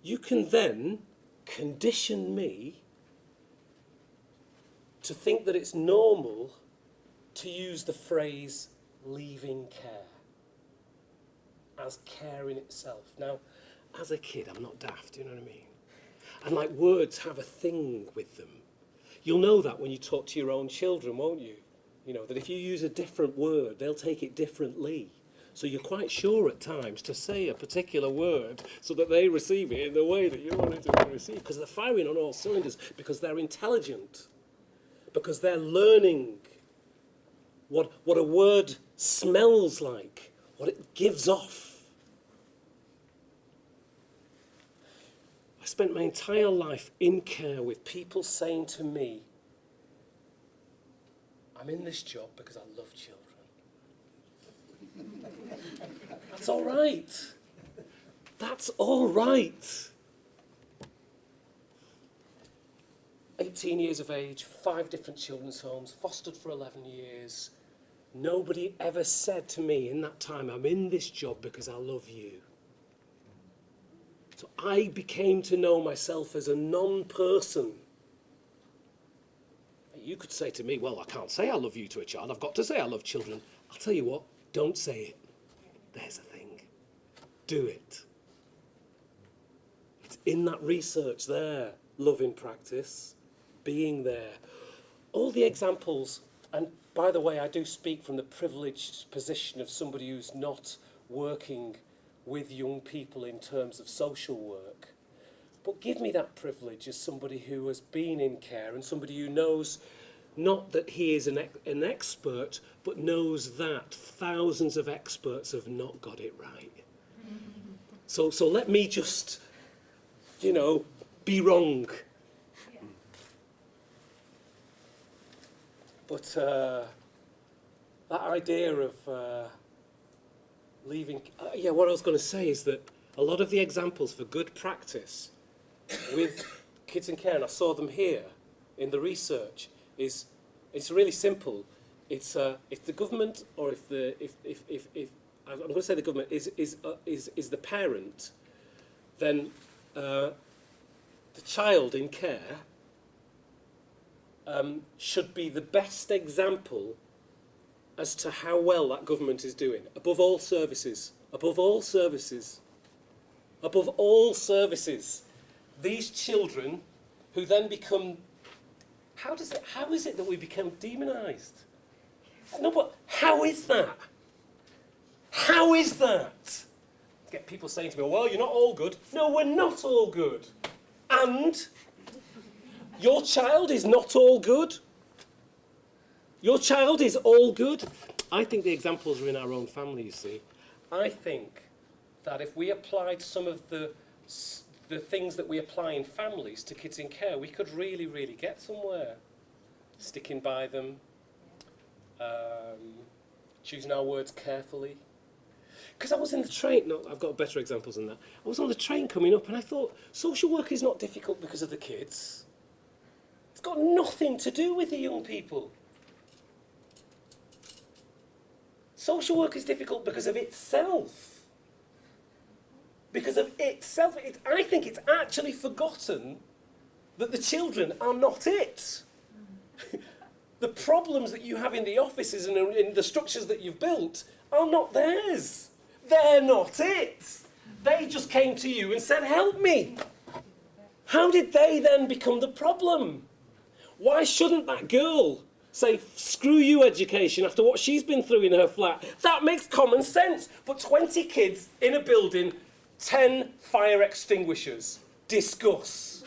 you can then condition me to think that it's normal to use the phrase leaving care as care in itself. Now, as a kid, I'm not daft, you know what I mean? And like words have a thing with them. You'll know that when you talk to your own children, won't you? You know, that if you use a different word, they'll take it differently. So you're quite sure at times to say a particular word so that they receive it in the way that you want it to be received, because they're firing on all cylinders, because they're intelligent, because they're learning what a word smells like, what it gives off. I spent my entire life in care with people saying to me, I'm in this job because I love children. That's all right. That's all right. 18 years of age, 5 different children's homes, fostered for 11 years. Nobody ever said to me in that time, I'm in this job because I love you. So I became to know myself as a non-person. You could say to me, well, I can't say I love you to a child. I've got to say I love children. I'll tell you what, don't say it. There's a thing. Do it. It's in that research there. Love in practice. Being there. All the examples, and by the way, I do speak from the privileged position of somebody who's not working with young people in terms of social work. But give me that privilege as somebody who has been in care and somebody who knows not that he is an expert, but knows that thousands of experts have not got it right. So let me just, be wrong. But that idea of leaving... what I was going to say is that a lot of the examples for good practice with kids in care, and I saw them here in the research, it's really simple. It's if the government, or if I'm going to say the government is the parent, then the child in care should be the best example as to how well that government is doing. Above all services, above all services, above all services. These children who then become, how is it that we become demonised? No, but how is that? How is that? I get people saying to me, well, you're not all good. No, we're not all good. And your child is not all good. Your child is all good. I think the examples are in our own family, you see. I think that if we applied some of the things that we apply in families to kids in care, we could really, really get somewhere. Sticking by them, choosing our words carefully. Because I was in the train, no, I've got better examples than that. I was on the train coming up and I thought, social work is not difficult because of the kids. It's got nothing to do with the young people. Social work is difficult because of itself. Because of itself. I think it's actually forgotten that the children are not it. The problems that you have in the offices and in the structures that you've built are not theirs. They're not it. They just came to you and said, help me. How did they then become the problem? Why shouldn't that girl say, screw you, education, after what she's been through in her flat? That makes common sense. But 20 kids in a building, 10 fire extinguishers. Discuss.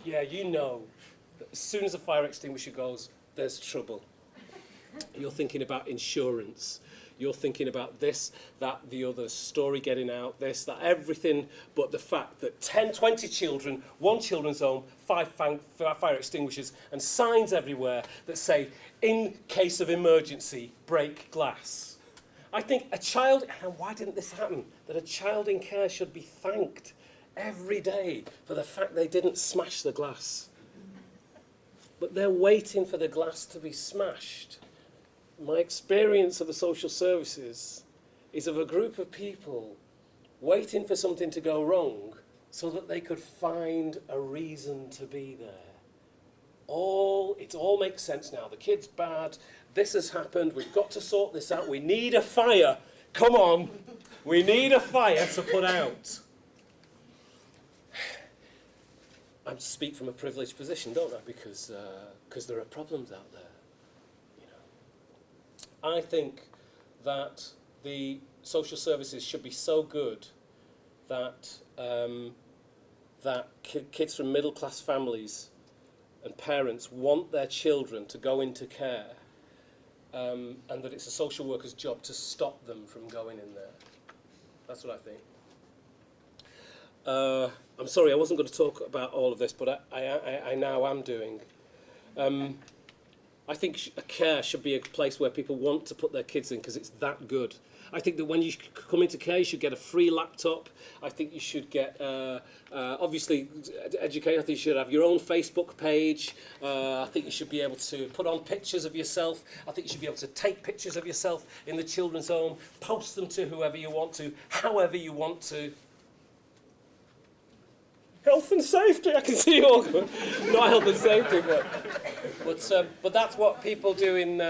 Yeah, you know that as soon as a fire extinguisher goes, there's trouble. You're thinking about insurance. You're thinking about this, that, the other, story getting out, this, that, everything, but the fact that 10, 20 children, one children's home, 5 fire extinguishers, and signs everywhere that say, in case of emergency, break glass. I think a child, and why didn't this happen? That a child in care should be thanked every day for the fact they didn't smash the glass. But they're waiting for the glass to be smashed. My experience of the social services is of a group of people waiting for something to go wrong so that they could find a reason to be there. It all makes sense now. The kid's bad. This has happened. We've got to sort this out. We need a fire. Come on. We need a fire to put out. I speak from a privileged position, don't I? Because there are problems out there. I think that the social services should be so good that kids from middle-class families and parents want their children to go into care, and that it's a social worker's job to stop them from going in there. That's what I think. I'm sorry, I wasn't going to talk about all of this, but I now am doing. I think care should be a place where people want to put their kids in because it's that good. I think that when you come into care, you should get a free laptop. I think you should get, obviously, educate. I think you should have your own Facebook page. I think you should be able to put on pictures of yourself. I think you should be able to take pictures of yourself in the children's home, post them to whoever you want to, however you want to. Health and safety, I can see you all going. Not health and safety, but that's what people do in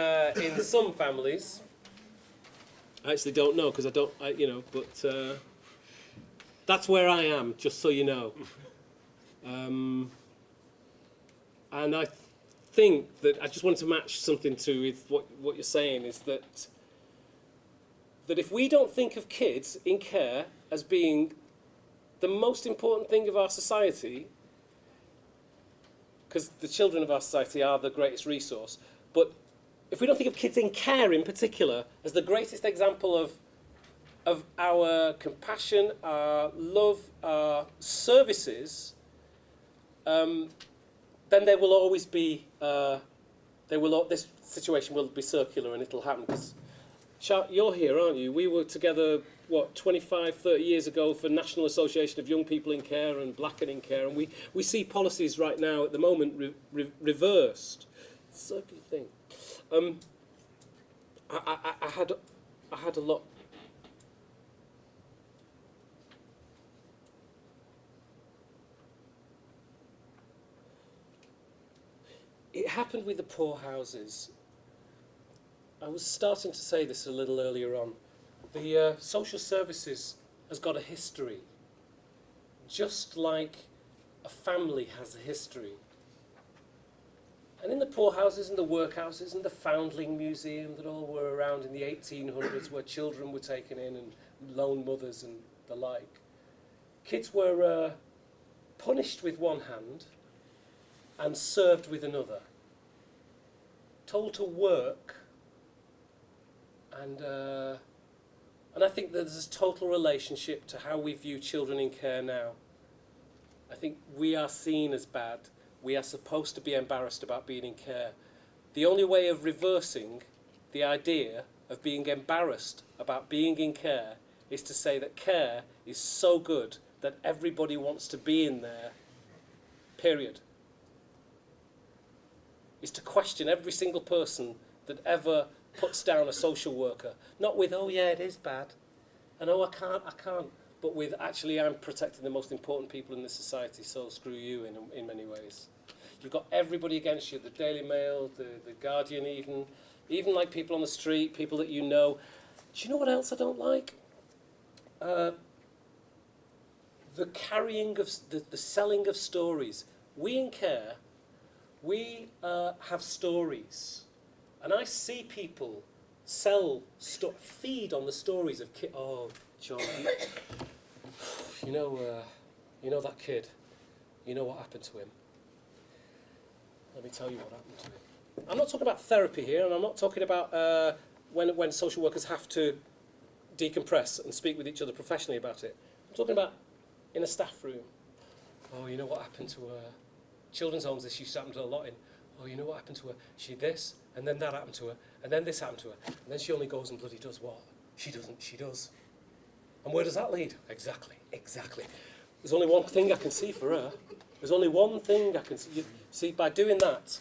some families. I actually don't know because but that's where I am, just so you know. And I think that I just wanted to match something to with what you're saying is that if we don't think of kids in care as being the most important thing of our society, because the children of our society are the greatest resource, but if we don't think of kids in care in particular as the greatest example of our compassion, our love, our services, then there will always be, this situation will be circular and it'll happen. Because you're here, aren't you? We were together 25, 30 years ago for National Association of Young People in Care and Black and in Care, and we see policies right now at the moment reversed. It's a good thing. I had a lot. It happened with the poor houses. I was starting to say this a little earlier on. The social services has got a history, just like a family has a history. And in the poorhouses and the workhouses and the Foundling Museum that all were around in the 1800s, where children were taken in and lone mothers and the like, kids were punished with one hand and served with another, told to work, and I think there's a total relationship to how we view children in care now. I think we are seen as bad. We are supposed to be embarrassed about being in care. The only way of reversing the idea of being embarrassed about being in care is to say that care is so good that everybody wants to be in there, period. Is to question every single person that ever puts down a social worker. Not with, oh yeah, it is bad, and oh, I can't, but with, actually, I'm protecting the most important people in this society, so screw you in many ways. You've got everybody against you, the Daily Mail, the Guardian even like people on the street, people that you know. Do you know what else I don't like? The carrying of, the selling of stories. We in care, we have stories. And I see people feed on the stories of kids. Oh, John, you know that kid. You know what happened to him. Let me tell you what happened to him. I'm not talking about therapy here, and I'm not talking about when social workers have to decompress and speak with each other professionally about it. I'm talking about in a staff room. Oh, you know what happened to her? Children's homes, this used to happen to a lot in. Oh, you know what happened to her? She did this, and then that happened to her, and then this happened to her. And then she only goes and bloody does what? She doesn't, she does. And where does that lead? Exactly. There's only one thing I can see for her. There's only one thing I can see. See, by doing that,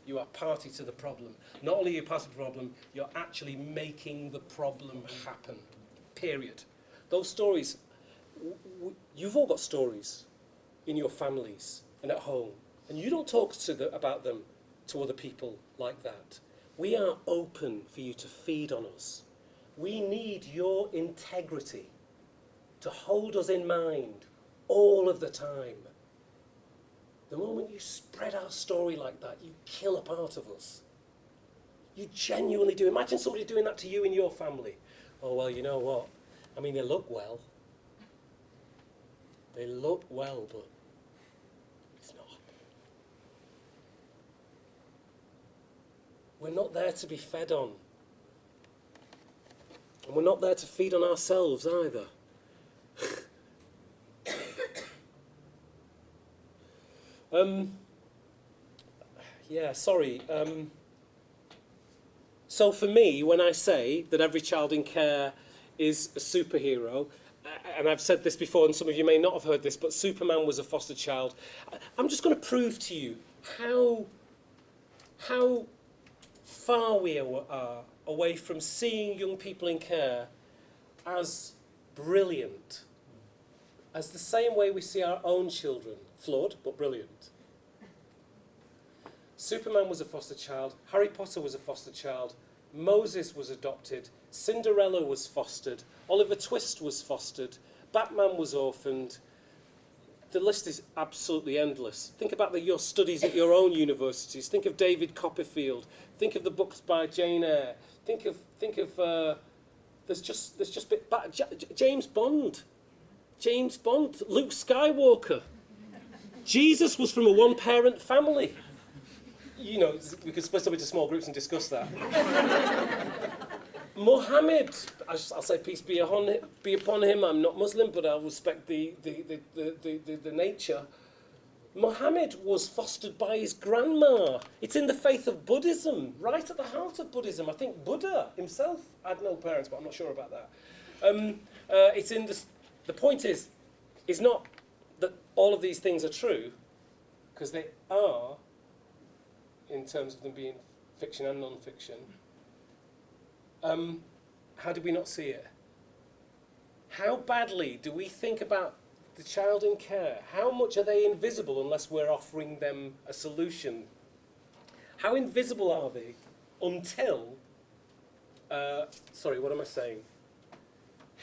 you are party to the problem. Not only are you part of the problem, you're actually making the problem happen. Period. Those stories, you've all got stories in your families and at home. And you don't talk about them to other people like that. We are open for you to feed on us. We need your integrity to hold us in mind all of the time. The moment you spread our story like that, you kill a part of us. You genuinely do. Imagine somebody doing that to you in your family. Oh, well, you know what? I mean, they look well. They look well, but it's not. We're not there to be fed on. And we're not there to feed on ourselves either. So for me, when I say that every child in care is a superhero, and I've said this before, and some of you may not have heard this, but Superman was a foster child. I'm just going to prove to you how far we are away from seeing young people in care as brilliant, as the same way we see our own children, flawed but brilliant. Superman was a foster child, Harry Potter was a foster child, Moses was adopted, Cinderella was fostered, Oliver Twist was fostered, Batman was orphaned. The list is absolutely endless. Think about your studies at your own universities. Think of David Copperfield. Think of the books by Jane Eyre. Think of there's just James Bond, Luke Skywalker. Jesus was from a one-parent family. You know, we could split up into small groups and discuss that. Muhammad, I'll say peace be upon him. I'm not Muslim, but I respect the nature. Muhammad was fostered by his grandma. It's in the faith of Buddhism, right at the heart of Buddhism. I think Buddha himself had no parents, but I'm not sure about that. It's in the point is not that all of these things are true, because they are, in terms of them being fiction and non-fiction. How did we not see it? How badly do we think about the child in care? How much are they invisible unless we're offering them a solution? How invisible are they until... sorry, what am I saying?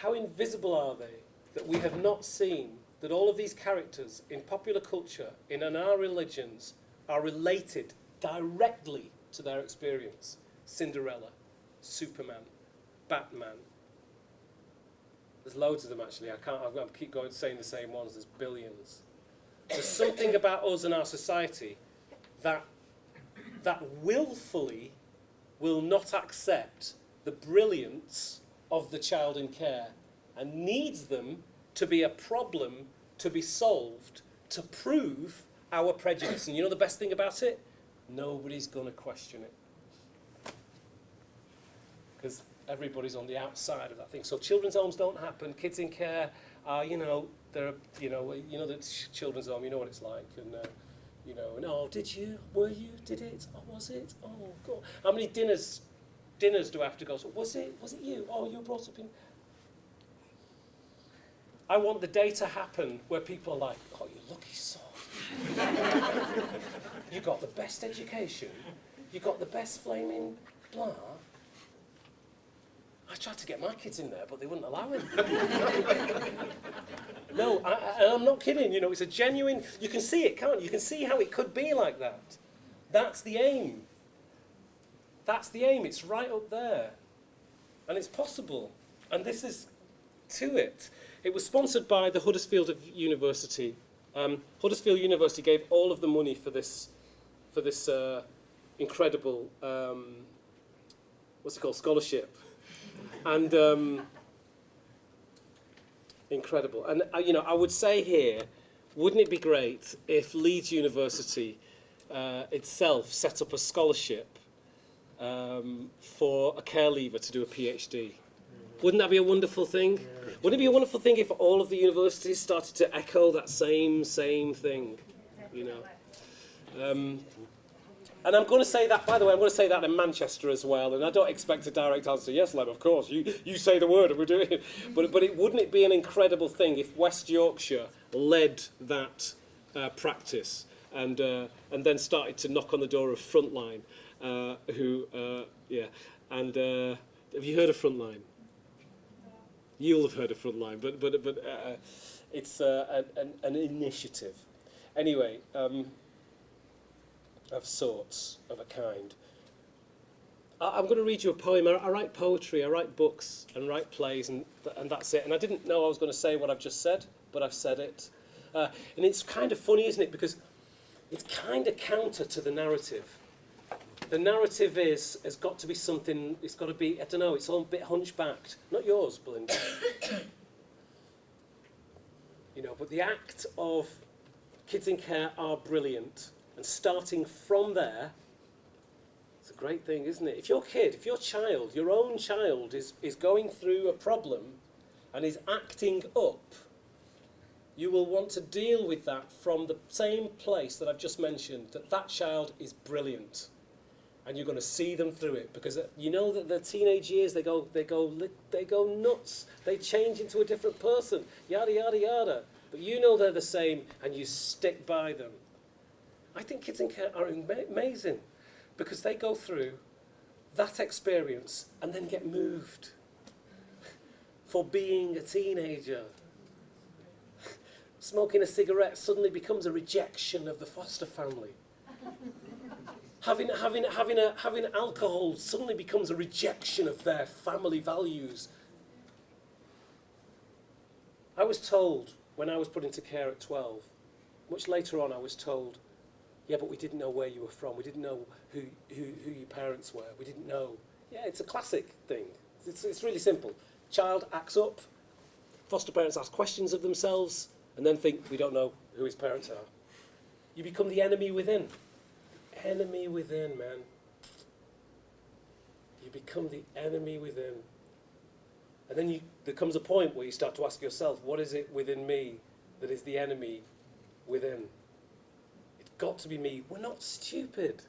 How invisible are they that we have not seen that all of these characters in popular culture, in our religions, are related directly to their experience. Cinderella, Superman, Batman. There's loads of them actually. I keep going saying the same ones. There's billions. There's something about us and our society that willfully will not accept the brilliance of the child in care and needs them to be a problem to be solved to prove our prejudice. And you know the best thing about it? Nobody's going to question it. Because everybody's on the outside of that thing. So children's homes don't happen. Kids in care are, the children's home, you know what it's like. And, and oh, did you? Were you? Did it? Oh, was it? Oh, God. How many dinners do I have to go? So, was it you? Oh, you were brought up in... I want the day to happen where people are like, oh, you lucky soul. You got the best education. You got the best flaming blah. I tried to get my kids in there, but they wouldn't allow it. No, I'm not kidding. It's a genuine... You can see it, can't you? You can see how it could be like that. That's the aim. That's the aim. It's right up there. And it's possible. And this is to it. It was sponsored by the Huddersfield University. Huddersfield University gave all of the money for this incredible, what's it called, scholarship. And incredible. And, I would say here, wouldn't it be great if Leeds University itself set up a scholarship for a care leaver to do a PhD? Wouldn't that be a wonderful thing? Yeah. Wouldn't it be a wonderful thing if all of the universities started to echo that same thing? And I'm going to say that, by the way, I'm going to say that in Manchester as well, and I don't expect a direct answer. Yes, Lem, of course, you say the word and we're doing it. But wouldn't it be an incredible thing if West Yorkshire led that practice and then started to knock on the door of Frontline, have you heard of Frontline? You'll have heard of Frontline, but it's an initiative. Anyway, of sorts, of a kind. I'm going to read you a poem. I write poetry, I write books, and write plays, and that's it. And I didn't know I was going to say what I've just said, but I've said it. And it's kind of funny, isn't it? Because it's kind of counter to the narrative. The narrative has got to be something, it's got to be, I don't know, it's all a bit hunchbacked. Not yours, Belinda. But the act of kids in care are brilliant. And starting from there, it's a great thing, isn't it? If your child, your own child, is going through a problem and is acting up, you will want to deal with that from the same place that I've just mentioned, that child is brilliant. And you're going to see them through it, because you know that their teenage years, they go nuts. They change into a different person, yada, yada, yada. But you know they're the same, and you stick by them. I think kids in care are amazing, because they go through that experience and then get moved for being a teenager. Smoking a cigarette suddenly becomes a rejection of the foster family. Having alcohol suddenly becomes a rejection of their family values. I was told when I was put into care at 12, much later on I was told, yeah, but we didn't know where you were from. We didn't know who your parents were. We didn't know. Yeah, it's a classic thing. It's really simple. Child acts up, foster parents ask questions of themselves, and then think, we don't know who his parents are. You become the enemy within. Enemy within, man. You become the enemy within. And then there comes a point where you start to ask yourself, what is it within me that is the enemy within? It's got to be me. We're not stupid.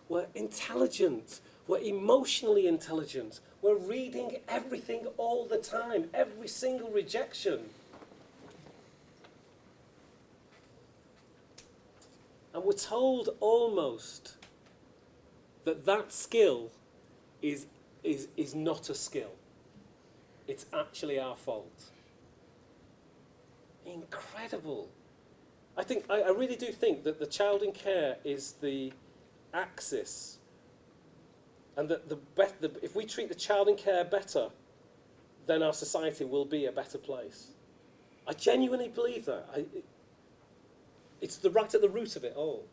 We're intelligent. We're emotionally intelligent. We're reading everything all the time, every single rejection. And we're told almost that skill is not a skill. It's actually our fault. Incredible. I really do think that the child in care is the axis, and that if we treat the child in care better, then our society will be a better place. I genuinely believe that. It's right at the root of it all.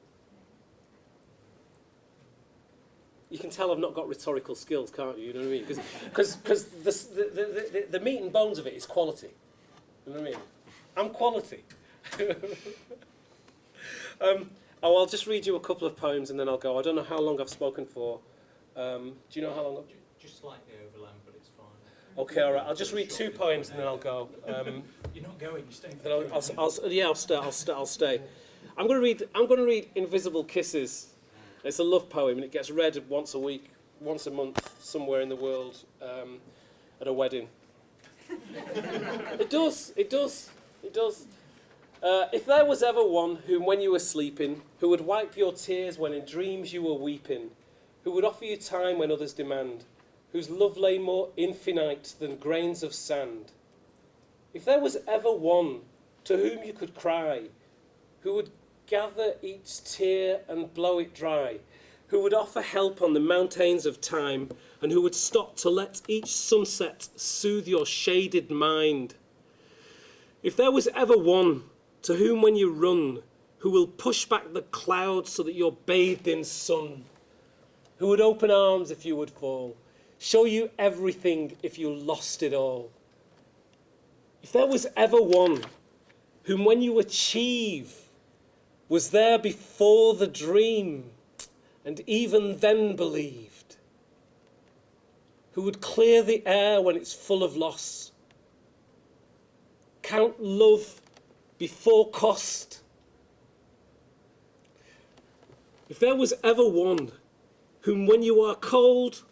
You can tell I've not got rhetorical skills, can't you? You know what I mean? Because the meat and bones of it is quality. You know what I mean? I'm quality. I'll just read you a couple of poems and then I'll go. I don't know how long I've spoken for. Do you know how long? Just slightly overland, but it's fine. Okay, all right. I'll just read 2 poems and then I'll go. You're not going. You're staying. I'll stay. I'm going to read "Invisible Kisses." It's a love poem and it gets read once a week, once a month, somewhere in the world, at a wedding. It does. If there was ever one whom, when you were sleeping, who would wipe your tears when in dreams you were weeping, who would offer you time when others demand, whose love lay more infinite than grains of sand. If there was ever one to whom you could cry, who would gather each tear and blow it dry, who would offer help on the mountains of time, and who would stop to let each sunset soothe your shaded mind. If there was ever one to whom when you run, who will push back the clouds so that you're bathed in sun, who would open arms if you would fall, show you everything if you lost it all. If there was ever one whom when you achieve was there before the dream and even then believed, who would clear the air when it's full of loss, count love before cost. If there was ever one whom when you are cold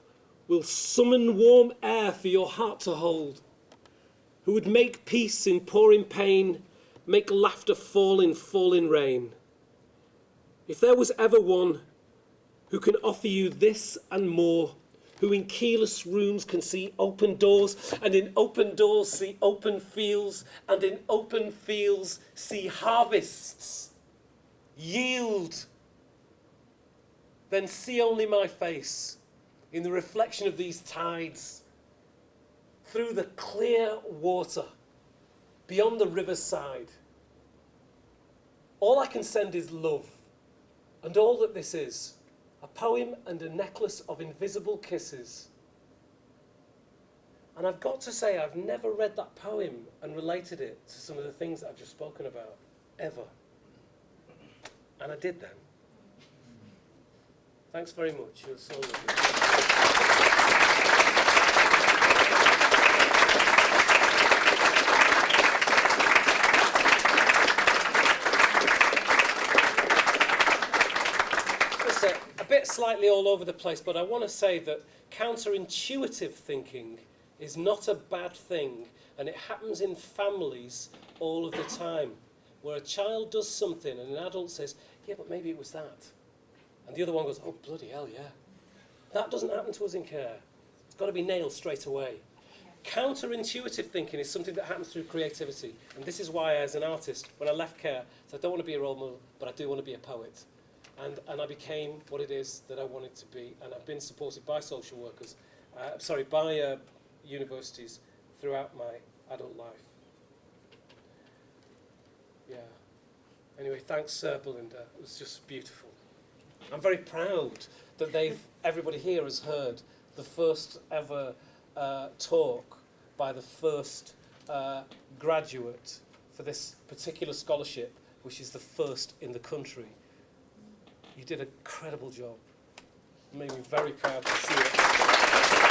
will summon warm air for your heart to hold, who would make peace in pouring pain, make laughter fall in falling rain. If there was ever one who can offer you this and more, who in keyless rooms can see open doors, and in open doors see open fields, and in open fields see harvests yield, then see only my face in the reflection of these tides, through the clear water, beyond the riverside. All I can send is love, and all that this is, a poem and a necklace of invisible kisses. And I've got to say, I've never read that poem and related it to some of the things that I've just spoken about, ever. And I did then. Thanks very much. You're so lovely. A bit slightly all over the place, but I want to say that counterintuitive thinking is not a bad thing, and it happens in families all of the time, where a child does something and an adult says, yeah, but maybe it was that. And the other one goes, oh, bloody hell, yeah. That doesn't happen to us in care. It's got to be nailed straight away. Counterintuitive thinking is something that happens through creativity, and this is why, as an artist, when I left care, I said, I don't want to be a role model, but I do want to be a poet. And I became what it is that I wanted to be, and I've been supported by social workers, by universities throughout my adult life. Yeah. Anyway, thanks, Belinda. It was just beautiful. I'm very proud that everybody here has heard the first ever talk by the first graduate for this particular scholarship, which is the first in the country. You did an incredible job. It made me very proud to see it.